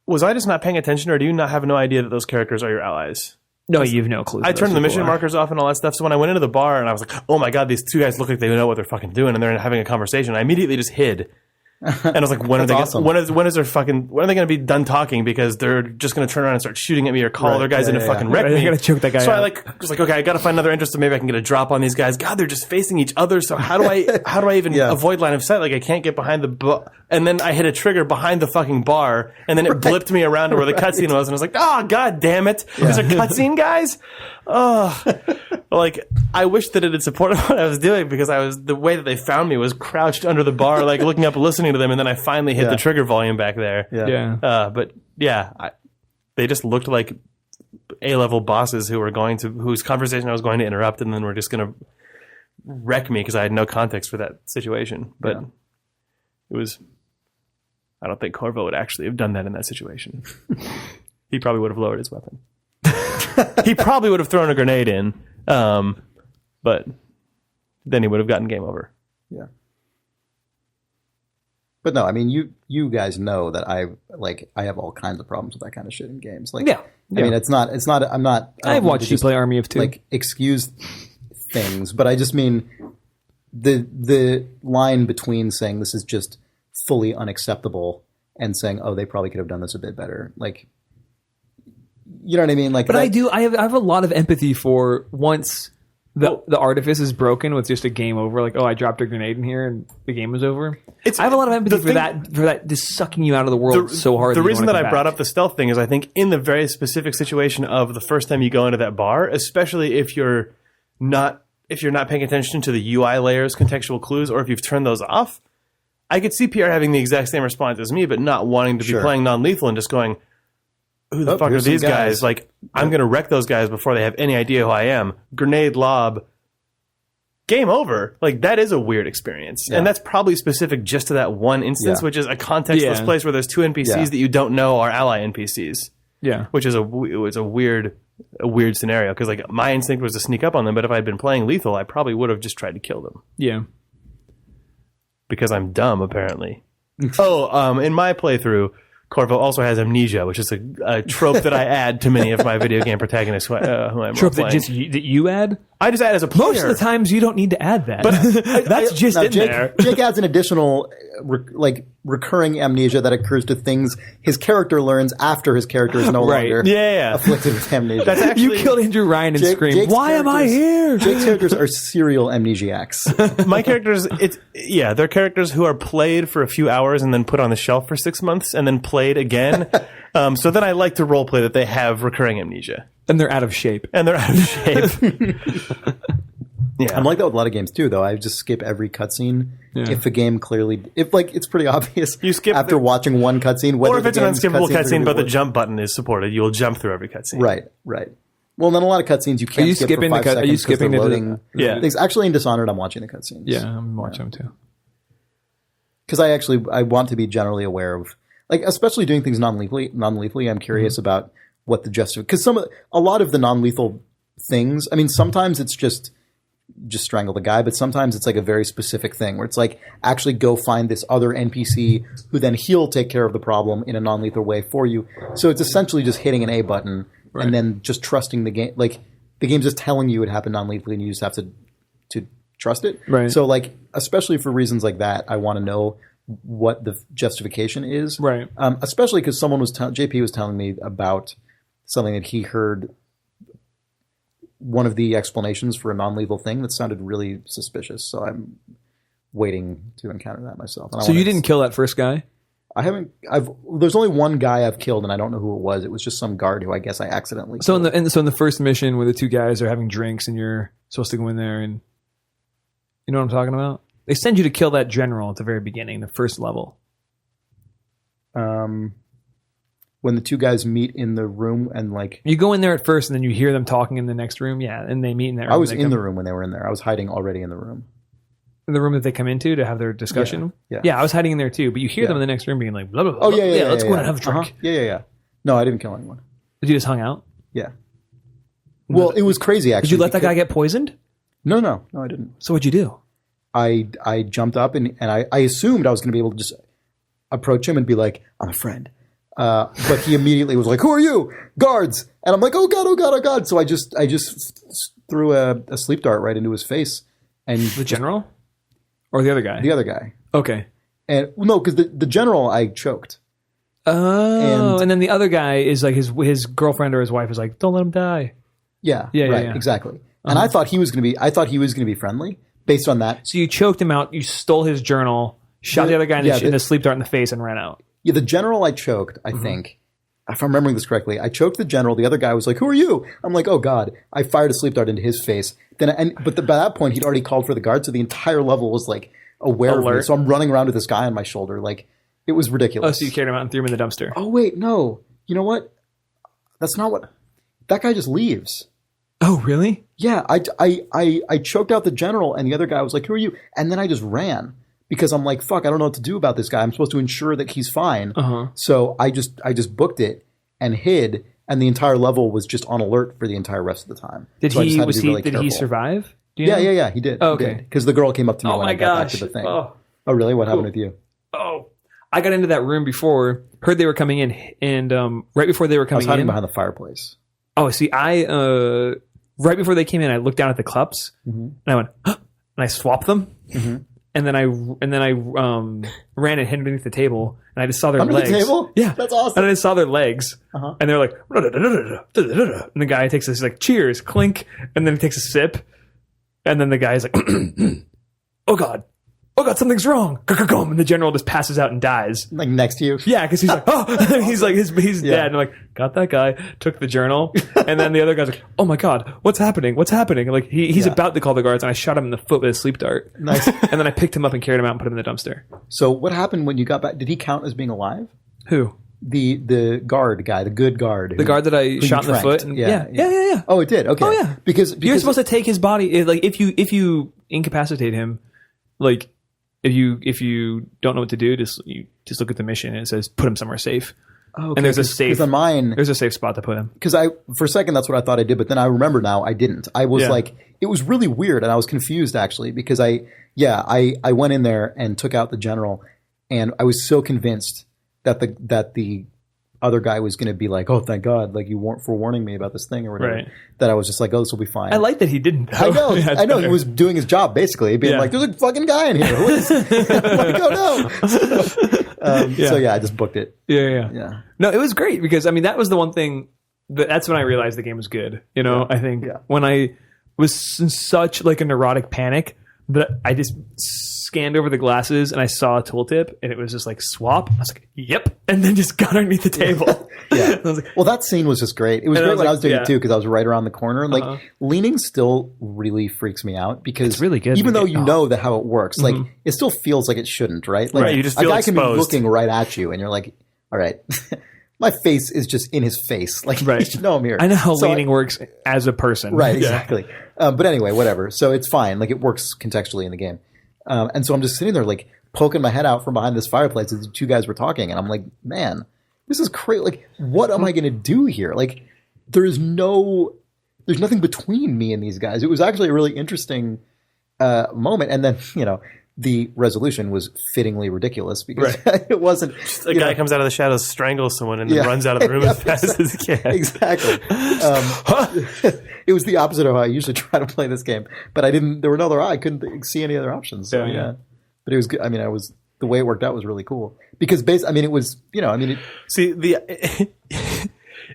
was I just not paying attention, or do you not have no idea that those characters are your allies? No, you have no clue. I turned the mission markers off and all that stuff. So when I went into the bar and I was like, oh my God, these two guys look like they know what they're fucking doing, and they're having a conversation, I immediately just hid. And I was like, when are they going to be done talking? Because they're just going to turn around and start shooting at me or call other guys in to fucking wreck me. They're going to choke that guy out. So I was like, okay, I got to find another interest, so maybe I can get a drop on these guys. God, they're just facing each other. So how do I even avoid line of sight? I can't get behind the and then I hit a trigger behind the fucking bar, and then it blipped me around to where the cutscene was, and I was like, oh God damn it. These are cutscene guys? Oh, I wish that it had supported what I was doing, because the way that they found me was crouched under the bar, looking up, listening to them, and then I finally hit the trigger volume back there. They just looked like A-level bosses whose conversation I was going to interrupt, and then were just going to wreck me because I had no context for that situation. But it was. I don't think Corvo would actually have done that in that situation. He probably would have lowered his weapon. He probably would have thrown a grenade in, but then he would have gotten game over. Yeah. But no, I mean, you guys know that I have all kinds of problems with that kind of shit in games. I mean, it's not. I'm not. I've watched you play Army of Two. Excuse things, but I just mean the line between saying this is just fully unacceptable and saying, oh, they probably could have done this a bit better. You know what I mean? But I do. I have a lot of empathy for once the artifice is broken with just a game over. I dropped a grenade in here and the game was over. I have a lot of empathy for that just sucking you out of the world so hard. The reason that I brought up the stealth thing is I think in the very specific situation of the first time you go into that bar, especially if you're not paying attention to the UI layers, contextual clues, or if you've turned those off, I could see PR having the exact same response as me, but not wanting to be playing non-lethal and just going, who the fuck are these guys? I'm going to wreck those guys before they have any idea who I am. Grenade lob. Game over. That is a weird experience. Yeah. And that's probably specific just to that one instance, which is a contextless place where there's two NPCs that you don't know are ally NPCs. Yeah. Which is a weird scenario. Because my instinct was to sneak up on them, but if I had been playing lethal, I probably would have just tried to kill them. Yeah. Because I'm dumb, apparently. In my playthrough, Corvo also has amnesia, which is a trope that I add to many of my video game protagonists who I'm Trope role-playing. that you add? I just add as a player. Most of the times you don't need to add that. But that's just in there. Jake adds an additional recurring amnesia that occurs to things his character learns after his character is no longer afflicted with amnesia. That's actually, you killed Andrew Ryan and screamed, "Why am I here?" Jake's characters are serial amnesiacs. My characters, they're characters who are played for a few hours and then put on the shelf for 6 months and then played again. So then I like to roleplay that they have recurring amnesia. And they're out of shape. I'm like that with a lot of games too, though. I just skip every cutscene if the game it's pretty obvious. You skip after watching one cutscene, or if it's an unskippable cutscene, but the jump button is supported, you will jump through every cutscene. Right. Well, then a lot of cutscenes you can't skip for 5 seconds. Are you skipping the loading? Things. Actually, in Dishonored, I'm watching the cutscenes. Yeah, I'm watching them too. Because I want to be generally aware of, especially doing things non-lethally. I'm curious about what the because a lot of the non-lethal things. I mean, sometimes it's just strangle the guy, but sometimes it's like a very specific thing where it's like actually go find this other NPC who then he'll take care of the problem in a non-lethal way for you. So it's essentially just hitting an A button and then just trusting the game. Like the game's just telling you it happened non-lethally and you just have to trust it. Right. So especially for reasons like that, I want to know what the justification is. Right. Especially because JP was telling me about something that he heard, one of the explanations for a non-lethal thing that sounded really suspicious. So I'm waiting to encounter that myself. So you didn't kill that first guy? I haven't. There's only one guy I've killed, and I don't know who it was. It was just some guard who I guess I accidentally killed. So in the first mission where the two guys are having drinks and you're supposed to go in there and you know what I'm talking about? They send you to kill that general at the very beginning, the first level. When the two guys meet in the room and you go in there at first and then you hear them talking in the next room. Yeah. And they meet in there. I was in the room when they were in there. I was hiding already in the room. In the room that they come into to have their discussion? Yeah, I was hiding in there too. But you hear them in the next room being like, blah, blah, blah. Oh, yeah. Let's go in and have a drink. Yeah. No, I didn't kill anyone. Did you just hung out? Yeah. Well, it was crazy, actually. Did you let that guy get poisoned? No, I didn't. So what'd you do? I jumped up and I assumed I was going to be able to just approach him and be like, I'm a friend. But he immediately was like, "Who are you? Guards!" And I'm like, "Oh God, oh God, oh God!" So I just threw a sleep dart right into his face. And the general, or the other guy? The other guy. Okay. And no, because the general I choked. Oh, and then the other guy is like his girlfriend or his wife is like, "Don't let him die." Yeah. Right. Exactly. And I thought he was going to be friendly based on that. So you choked him out. You stole his journal, shot the other guy in the sleep dart in the face, and ran out. Yeah, the general I choked, I think. If I'm remembering this correctly, I choked the general. The other guy was like, "Who are you?" I'm like, "Oh God." I fired a sleep dart into his face. But by that point, he'd already called for the guard, so the entire level was aware of me. So I'm running around with this guy on my shoulder. It was ridiculous. Oh, so you carried him out and threw him in the dumpster. Oh, wait, no. You know what? That's not what... That guy just leaves. Oh, really? Yeah, I choked out the general, and the other guy was like, "Who are you?" And then I just ran. Because I'm like, fuck, I don't know what to do about this guy. I'm supposed to ensure that he's fine. So I just booked it and hid, and the entire level was just on alert for the entire rest of the time. Did he survive? Yeah, he did. Oh, okay. Because the girl came up to me when I got back to the thing. Oh, really? What happened with you? Oh, I got into that room before, heard they were coming in, and right before they were coming in... I was hiding behind the fireplace. Oh, see, right before they came in, I looked down at the cups, and I went, huh, and I swapped them. And then I ran and hid underneath the table, and I just saw their legs. Under the table? Yeah, that's awesome. And I just saw their legs, and they're like, and the guy takes this cheers, clink, and then he takes a sip, and then the guy's like, oh God, something's wrong, and the general just passes out and dies. Next to you? Yeah, because he's like, oh, he's like, he's dead. And I'm like, got that guy, took the journal, and then the other guy's like, oh my God, what's happening? And he's about to call the guards, and I shot him in the foot with a sleep dart. Nice. And then I picked him up and carried him out and put him in the dumpster. So what happened when you got back? Did he count as being alive? Who? The guard guy, the good guard. The guard that I shot in the foot? And, yeah. Oh, it did? Okay. Oh, yeah. Because you're supposed to take his body, if you incapacitate him, if you don't know what to do, just look at the mission and it says put him somewhere safe. Oh, okay. And there's a safe. On mine, there's a safe spot to put him. Because for a second that's what I thought I did, but then I remember now I didn't. I was it was really weird, and I was confused actually because I went in there and took out the general, and I was so convinced that the other guy was going to be like, oh, thank God, like you weren't forewarning me about this thing or whatever. Right. That I was just like, oh, this will be fine. I like that he didn't. Though. I know. Yeah, I know. better. He was doing his job basically, being like, "There's a fucking guy in here." Who is? I'm like, oh no. So yeah, I just booked it. Yeah. No, it was great because I mean that was the one thing. That's when I realized the game was good. You know, I think when I was in such like a neurotic panic that I just scanned over the glasses and I saw a tooltip and it was just like swap. I was like, yep, and then just got underneath the table. Yeah. I was like, well, that scene was just great. It was great when I was doing it too because I was right around the corner. And like leaning still really freaks me out because it's really good. Even though you know that how it works, like it still feels like it shouldn't, right? Like you just feel a guy exposed. can be looking right at you and you're like, all right. My face is just in his face. Like, you should know I'm here. I know how leaning works as a person. Right, exactly. But anyway, whatever. So it's fine. Like, it works contextually in the game. And so I'm just sitting there, like, poking my head out from behind this fireplace as the two guys were talking. And I'm like, man, this is crazy. Like, what am I going to do here? Like, there's nothing between me and these guys. It was actually a really interesting moment. And then, you know, the resolution was fittingly ridiculous because it wasn't. A guy comes out of the shadows, strangles someone, and then runs out of the room as fast as he can. Exactly. It was the opposite of how I usually try to play this game, but there were no other. I couldn't see any other options. So but it was good. I mean, the way it worked out was really cool because it was, you know,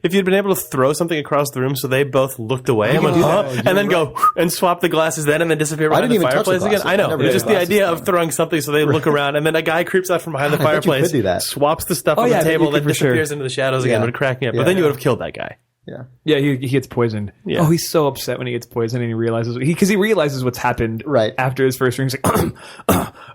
if you'd been able to throw something across the room so they both looked away and then go and swap the glasses then and then disappear behind the fireplace again. I know. It's just the idea of throwing something so they look around and then a guy creeps out from behind the fireplace, swaps the stuff on the table, then disappears into the shadows again. It would crack me up. But then you would have killed that guy. Yeah, he gets poisoned. Yeah. Oh, he's so upset when he gets poisoned and he realizes what's happened after his first ring. He's like,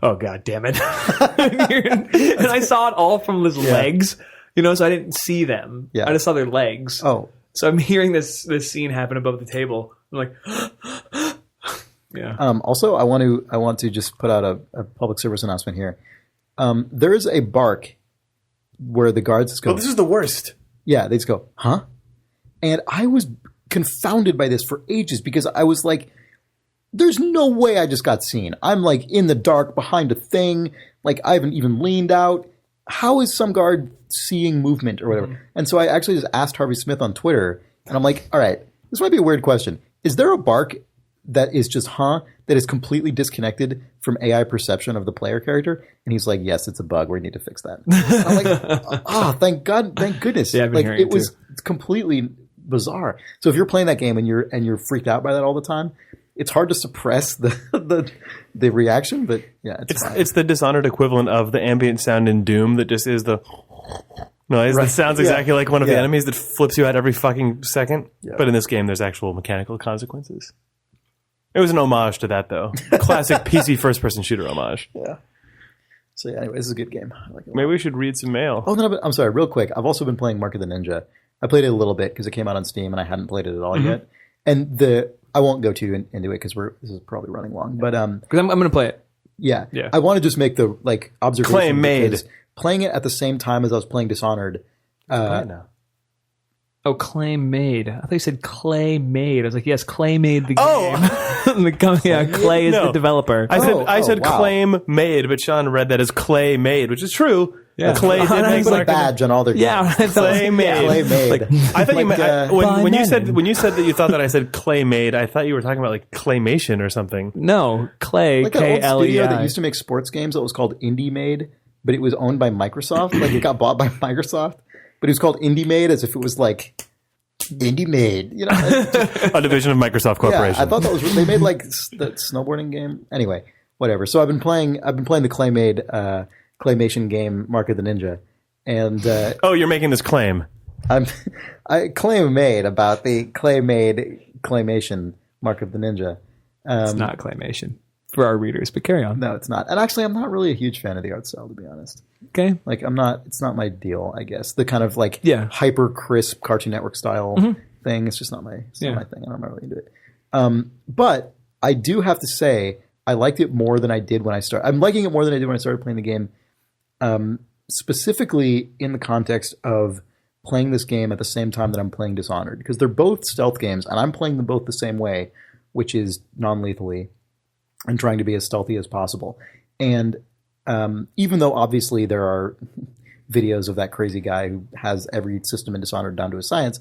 oh god damn it! And I saw it all from his legs. You know, so I didn't see them. Yeah. I just saw their legs. Oh. So I'm hearing this scene happen above the table. I'm like, yeah. Also, I want to just put out a public service announcement here. There is a bark where the guards just go, oh, this is the worst. Yeah, they just go, huh? And I was confounded by this for ages because I was like, there's no way I just got seen. I'm like in the dark behind a thing. Like I haven't even leaned out. How is some guard seeing movement or whatever? And so I actually just asked Harvey Smith on Twitter, and I'm like, all right, this might be a weird question. Is there a bark that is just that is completely disconnected from AI perception of the player character? And he's like, yes, it's a bug. We need to fix that. I'm like, thank God, thank goodness. Yeah, like it was completely bizarre. So if you're playing that game and you're freaked out by that all the time, it's hard to suppress the reaction, but yeah, it's the Dishonored equivalent of the ambient sound in Doom that just is the noise that sounds exactly like one of the enemies that flips you out every fucking second. Yeah. But in this game, there's actual mechanical consequences. It was an homage to that, though. Classic PC first-person shooter homage. Yeah. So yeah, anyway, this is a good game. I like it. Maybe we should read some mail. Oh, no, I'm sorry, real quick. I've also been playing Mark of the Ninja. I played it a little bit because it came out on Steam and I hadn't played it at all yet. And I won't go too into it because this is probably running long. But because I'm going to play it. Yeah. I want to just make the observation. Klei-made. Playing it at the same time as I was playing Dishonored. Oh, Klei-made. I thought you said Klei-made. I was like, yes, Klei-made the game. Klei is the developer. I said claim-made, but Sean read that as Klei-made, which is true. Yeah. Clay did make put a badge on all their games. Yeah, Klei-made. Klei-made. Like, I thought you meant when you said that you thought that I said Klei-made, I thought you were talking about like claymation or something. No, Klei, like an old Klei. studio that used to make sports games that was called Indie-made, but it was owned by Microsoft. Like it got bought by Microsoft, but it was called Indie-made as if it was like Indie-made. You know, a division of Microsoft Corporation. Yeah, I thought that was they made like the snowboarding game. Anyway, whatever. So I've been playing the Klei-made. Claymation game Mark of the Ninja, and you're making this claim. I claim-made about the Klei-made claymation Mark of the Ninja. It's not claymation for our readers, but carry on. No, it's not. And actually, I'm not really a huge fan of the art style, to be honest. Okay, like I'm not. It's not my deal. I guess the kind of like hyper crisp Cartoon Network style thing. It's just not my not my thing. I'm not really into it. But I do have to say I liked it more than I did when I started. I'm liking it more than I did when I started playing the game. Specifically in the context of playing this game at the same time that I'm playing Dishonored, because they're both stealth games and I'm playing them both the same way, which is non-lethally and trying to be as stealthy as possible. And even though obviously there are videos of that crazy guy who has every system in Dishonored down to a science.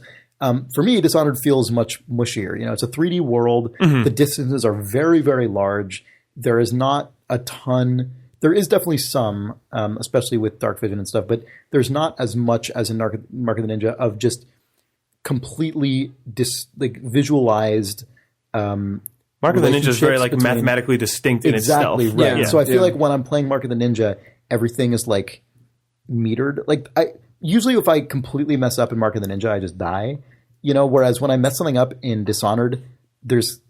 For me, Dishonored feels much mushier. It's a 3D world. The distances are very, very large. There is not a ton. There is definitely some, especially with dark vision and stuff, but there's not as much as in Mark of the Ninja of just completely visualized. Mark of the Ninja is very mathematically distinct in itself. Exactly, right. Yeah. So I feel like when I'm playing Mark of the Ninja, everything is metered. Usually if I completely mess up in Mark of the Ninja, I just die. Whereas when I mess something up in Dishonored, it's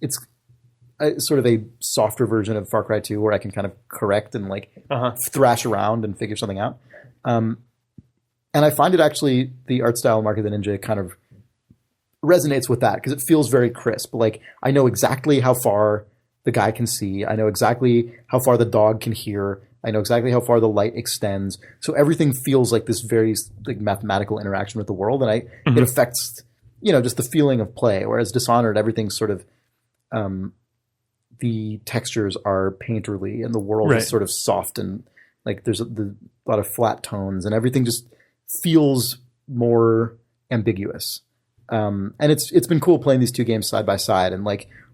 sort of a softer version of Far Cry 2 where I can kind of correct and thrash around and figure something out. And I find it actually, the art style of Mark of the Ninja kind of resonates with that because it feels very crisp. I know exactly how far the guy can see. I know exactly how far the dog can hear. I know exactly how far the light extends. So everything feels like this very mathematical interaction with the world. And it affects, just the feeling of play. Whereas Dishonored, everything's sort of, the textures are painterly and the world is sort of soft and there's a lot of flat tones and everything just feels more ambiguous. And it's been cool playing these two games side by side and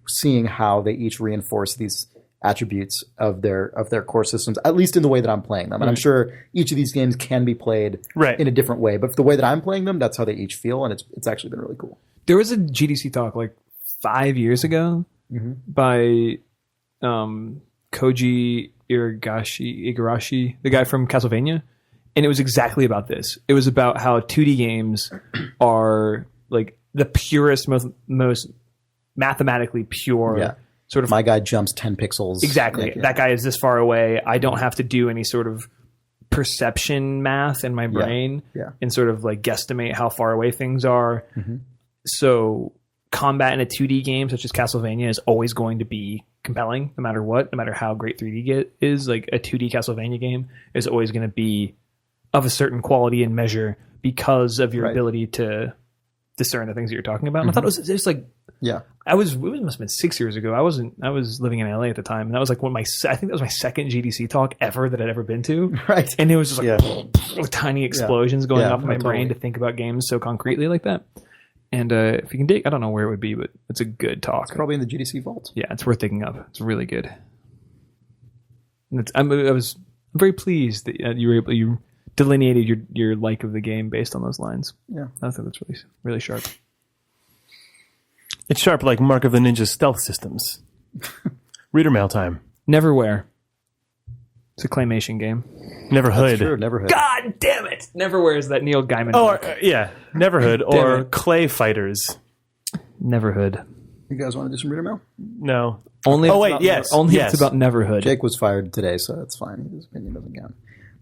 seeing how they each reinforce these attributes of their core systems, at least in the way that I'm playing them. And I'm sure each of these games can be played in a different way, but the way that I'm playing them, that's how they each feel. And it's actually been really cool. There was a GDC talk 5 years ago by Koji Igarashi, the guy from Castlevania. And it was exactly about this. It was about how 2D games are the purest, most mathematically pure sort of. My guy jumps 10 pixels. Exactly. That guy is this far away. I don't have to do any sort of perception math in my brain and sort of guesstimate how far away things are. So combat in a 2D game such as Castlevania is always going to be compelling no matter what, no matter how great 3D is. A 2D Castlevania game is always going to be of a certain quality and measure because of your ability to discern the things that you're talking about. And I thought it was just it must have been 6 years ago. I was living in LA at the time, and that was I think that was my second GDC talk ever that I'd ever been to. Right. And it was just tiny explosions going off in my brain to think about games so concretely like that. And if you can dig, I don't know where it would be, but it's a good talk. It's probably in the GDC vault. Yeah, it's worth digging up. It's really good. And I was very pleased that you delineated your like of the game based on those lines. Yeah, I think that's really, really sharp. It's sharp like Mark of the Ninja's stealth systems. Reader mail time. Neverwhere. It's a claymation game. Neverhood. Sure, Neverhood. God damn it! Neverwhere is that Neil Gaiman. Neverhood or Clay Fighters. Neverhood. You guys want to do some reader mail? No. Only. It's about Neverhood. Jake was fired today, so that's fine. His opinion doesn't count.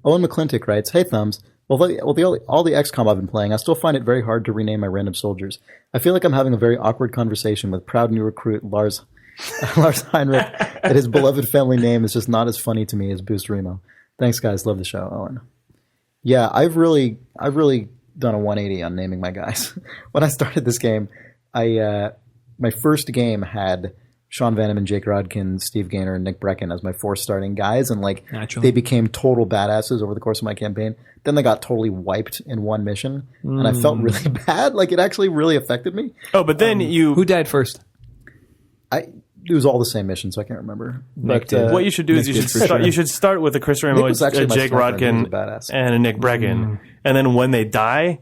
Owen McClintock writes, "Hey Thumbs, all the XCOM I've been playing, I still find it very hard to rename my random soldiers. I feel like I'm having a very awkward conversation with proud new recruit Lars Heinrich that his beloved family name is just not as funny to me as Boost Remo. Thanks guys, love the show, Owen." Yeah, I've really done a 180 on naming my guys. When I started this game, my first game had Sean Vanham and Jake Rodkin, Steve Gaynor, and Nick Brecken as my 4 starting guys, and they became total badasses over the course of my campaign. Then they got totally wiped in one mission, and I felt really bad. It actually really affected me. Oh, but then who died first? It was all the same mission, so I can't remember. But what you should do is you should start with a Chris Remo, a Jake Rodkin, and a Nick Brecken, and then when they die,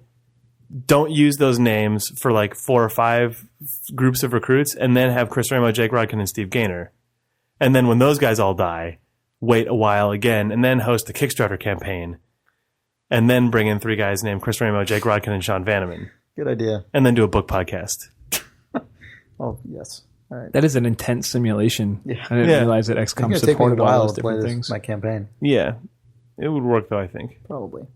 don't use those names for 4 or 5 groups of recruits, and then have Chris Remo, Jake Rodkin, and Steve Gaynor. And then when those guys all die, wait a while again, and then host a Kickstarter campaign, and then bring in 3 guys named Chris Remo, Jake Rodkin, and Sean Vanneman. Good idea. And then do a book podcast. Oh, yes. All right. That is an intense simulation. Yeah. I didn't realize that XCOM supported all those different things. My campaign. Yeah. It would work, though, I think. Probably.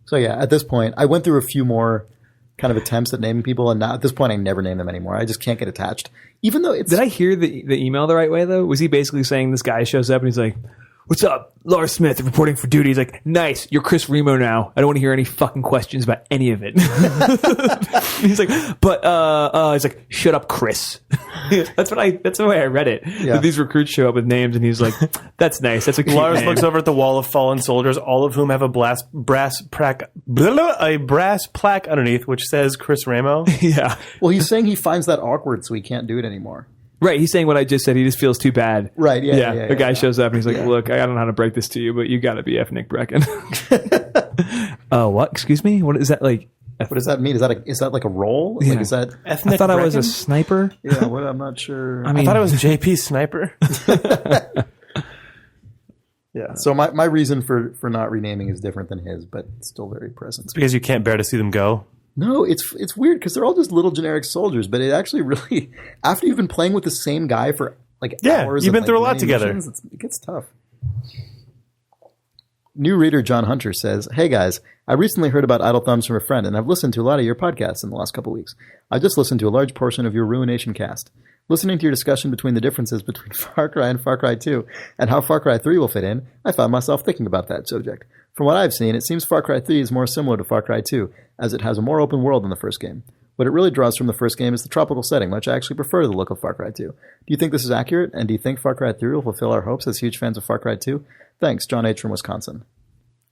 So, yeah, at this point, I went through a few more kind of attempts at naming people, and now at this point, I never name them anymore. I just can't get attached. Even though it's... Did I hear the email the right way, though? Was he basically saying this guy shows up and he's like, what's up? Lars Smith reporting for duty. He's like, nice, you're Chris Remo now. I don't want to hear any fucking questions about any of it. He's like, but he's like, shut up, Chris. That's the way I read it. Yeah. These recruits show up with names and he's like, that's nice. That's a cute Lars name. looks over at the wall of fallen soldiers, all of whom have a brass plaque underneath, which says Chris Ramo. Yeah. Well, he's saying he finds that awkward, so he can't do it anymore. Right, he's saying what I just said. He just feels too bad. Right, yeah. The guy shows up and he's like, look, I don't know how to break this to you, but you got to be F. Nick Brecken. What? Excuse me? What is that like? What does that mean? Is that like a role? Yeah. Like, is that? Ethnic I thought I was a Brecken? sniper. Yeah, well, I'm not sure. I mean, I thought it was JP Sniper. Yeah. So my reason for not renaming is different than his, but still very present. It's because you can't bear to see them go. No, it's weird because they're all just little generic soldiers, but it actually really, after you've been playing with the same guy for like hours, you've been and, through a like, lot many together. missions, it gets tough. New reader John Hunter says, "Hey guys, I recently heard about Idle Thumbs from a friend, and I've listened to a lot of your podcasts in the last couple of weeks. I just listened to a large portion of your Ruination cast. Listening to your discussion between the differences between Far Cry and Far Cry 2 and how Far Cry 3 will fit in, I found myself thinking about that subject. From what I've seen, it seems Far Cry 3 is more similar to Far Cry 2, as it has a more open world than the first game. What it really draws from the first game is the tropical setting, which I actually prefer to the look of Far Cry 2. Do you think this is accurate, and do you think Far Cry 3 will fulfill our hopes as huge fans of Far Cry 2? Thanks, John H. from Wisconsin."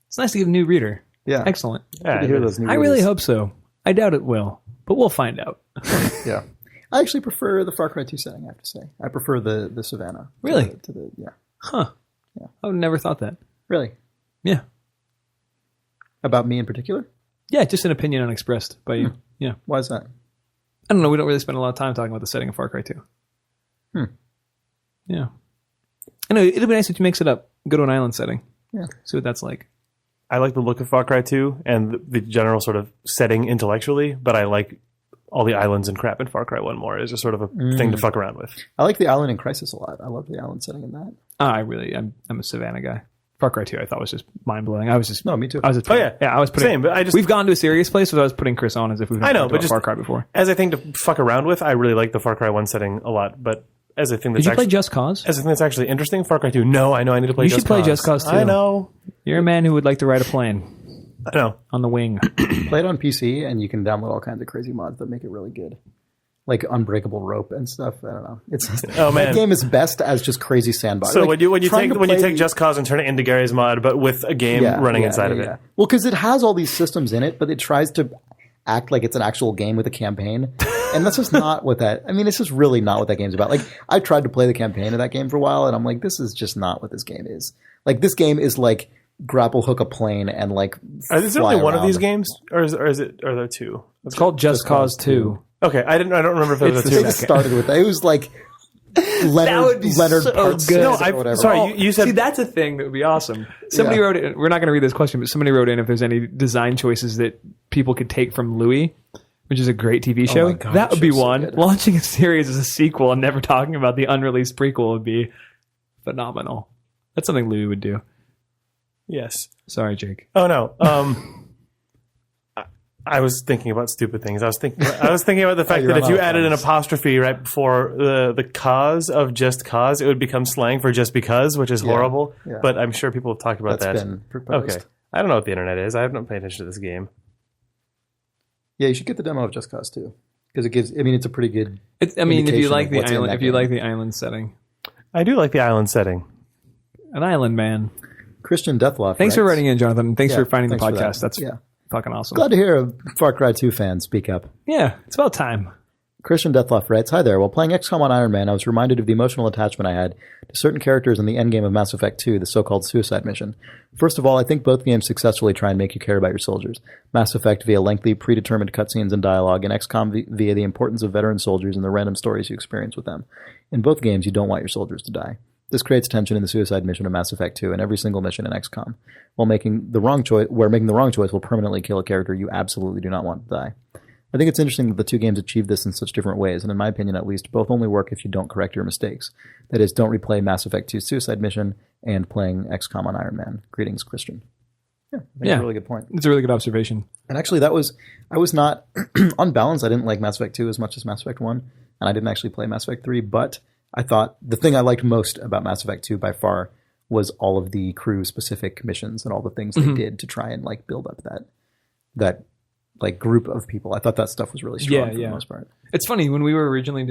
It's nice to get a new reader. Yeah. Excellent. Good to hear those new I really readers. hope so. I doubt it will, but we'll find out. Yeah. I actually prefer the Far Cry 2 setting, I have to say. I prefer the savannah. Really? To the yeah. Huh. Yeah. I would never thought that. Really? Yeah. About me in particular? Yeah, just an opinion unexpressed by you. Yeah. Why is that? I don't know. We don't really spend a lot of time talking about the setting of Far Cry 2. Yeah. I know. It'll be nice if you mix it up. Go to an island setting. Yeah. See what that's like. I like the look of Far Cry 2 and the general sort of setting intellectually, but I like all the islands and crap in Far Cry 1 more. It's just sort of a thing to fuck around with. I like the island in Crisis a lot. I love the island setting in that. I'm a Savannah guy. Far Cry 2 I thought was just mind-blowing. I was just... No, me too. I was just Oh, yeah. I was putting... Same, but I just... We've gone to a serious place, so I was putting Chris on as if we've I know, talked but about just... Far Cry before. As a thing to fuck around with, I really like the Far Cry 1 setting a lot, but as a thing that's Did you play actually... Just Cause? As a thing that's actually interesting, Far Cry 2, no, I know I need to play You Just should play Cause. Just Cause 2. I know. You're a man who would like to ride a plane I know. on the wing. Play it on PC, and you can download all kinds of crazy mods that make it really good. Like Unbreakable Rope and stuff. I don't know. It's just, Oh, man. that game is best as just crazy sandbox. So Like, when you trying to take play- Just Cause and turn it into Gary's mod, but with a game running inside of it. Well, because it has all these systems in it, but it tries to act like it's an actual game with a campaign. And that's just not what that... I mean, it's just really not what that game's about. Like, I tried to play the campaign of that game for a while, and I'm like, this is just not what this game is. Like, this game is like grapple hook a plane and like Is there fly only one of around. these games, or are there two? It's called Just Cause 2. Okay, I don't remember if there was a They two. just started with that. It was like Leonard so Parts good. No, or whatever. sorry, you said See, that's a thing that would be awesome. Somebody Yeah. wrote in, we're not going to read this question, but somebody wrote in if there's any design choices that people could take from Louis, which is a great TV show. my God, that would that be show's so one. good. Launching a series as a sequel and never talking about the unreleased prequel would be phenomenal. That's something Louis would do. yes. Sorry, Jake. Oh no. I was thinking about stupid things. I was thinking about the fact you're that if on you all added an fronts. apostrophe right before the cause of just cause, it would become slang for just because, which is horrible. yeah. But I'm sure people have talked about That's that. been proposed. Okay. I don't know what the internet is. I haven't paid attention to this game. Yeah, you should get the demo of Just Cause 2 because it gives. I mean, it's a pretty good. If you indication like of the what's in island, that if you game. like the island setting, I do like the island setting. an island man. Christian Deathloff. Thanks for writes, writing in, Jonathan. And thanks Yeah, for finding thanks the for that. podcast. That's Yeah. fucking awesome. Glad to hear a Far Cry 2 fan speak up. Yeah, it's about time. Christian Deathloff writes, "Hi there. While playing XCOM on Iron Man, I was reminded of the emotional attachment I had to certain characters in the endgame of Mass Effect 2, the so-called suicide mission. First of all, I think both games successfully try and make you care about your soldiers. Mass Effect via lengthy, predetermined cutscenes and dialogue, and XCOM via the importance of veteran soldiers and the random stories you experience with them. In both games, you don't want your soldiers to die. This creates tension in the suicide mission of Mass Effect 2 and every single mission in XCOM, while making the wrong choice will permanently kill a character you absolutely do not want to die. I think it's interesting that the two games achieve this in such different ways, and in my opinion at least, both only work if you don't correct your mistakes. That is, don't replay Mass Effect 2's suicide mission and playing XCOM on Iron Man. Greetings, Christian." Yeah, I think that's a really good point. It's a really good observation. And actually, I was not, on balance, I didn't like Mass Effect 2 as much as Mass Effect 1, and I didn't actually play Mass Effect 3, but I thought the thing I liked most about Mass Effect 2 by far was all of the crew specific missions and all the things they did to try and like build up that like group of people. I thought that stuff was really strong for the most part. It's funny when we were originally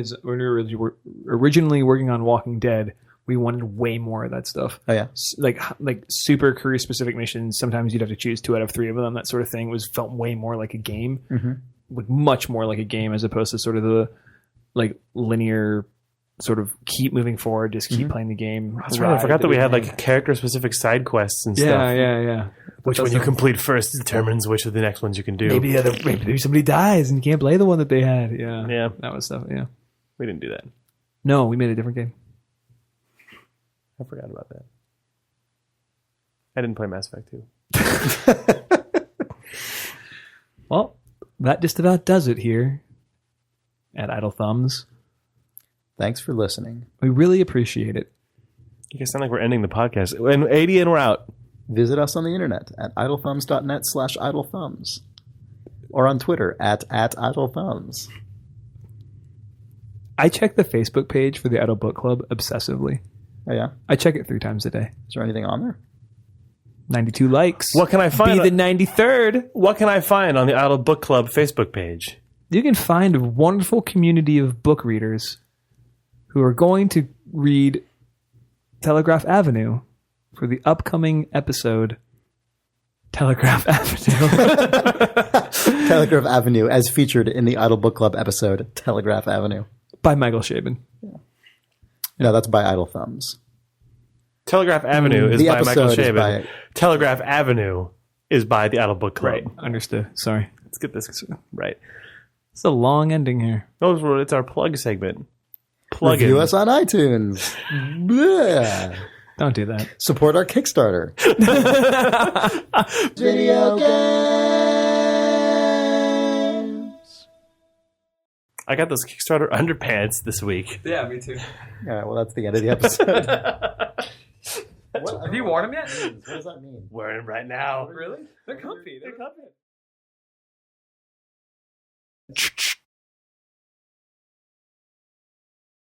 working on Walking Dead, we wanted way more of that stuff. Oh yeah, like super crew specific missions. Sometimes you'd have to choose 2 out of 3 of them. That sort of thing felt way more like a game, like much more like a game as opposed to sort of the like linear sort of keep moving forward, just keep playing the game. That's right. I forgot that we had like character specific side quests and stuff. Yeah. Which one you complete first determines which of the next ones you can do. Maybe somebody dies and you can't play the one that they had. Yeah. That was stuff. Yeah. We didn't do that. No, we made a different game. I forgot about that. I didn't play Mass Effect 2. Well, that just about does it here at Idle Thumbs. Thanks for listening. We really appreciate it. You guys sound like we're ending the podcast. And 80 and we're out. Visit us on the internet at idlethumbs.net/idlethumbs or on Twitter at idlethumbs. I check the Facebook page for the Idle Book Club obsessively. Oh, yeah? I check it 3 times a day. Is there anything on there? 92 likes. What can I find? Be the 93rd. What can I find on the Idle Book Club Facebook page? You can find a wonderful community of book readers who are going to read Telegraph Avenue for the upcoming episode, Telegraph Avenue. Telegraph Avenue, as featured in the Idle Book Club episode, Telegraph Avenue. By Michael Chabon. Yeah. No, that's by Idle Thumbs. Telegraph Avenue is by Michael Chabon. By... Telegraph Avenue is by the Idle Book Club. Right, understood. Sorry. Let's get this right. It's a long ending here. It's our plug segment. Review us on iTunes. Don't do that. Support our Kickstarter. Video games. I got those Kickstarter underpants this week. Yeah, me too. All right, well, that's the end of the episode. Have you worn them yet? What does that mean? Wearing them right now. Really? They're comfy. They're comfy.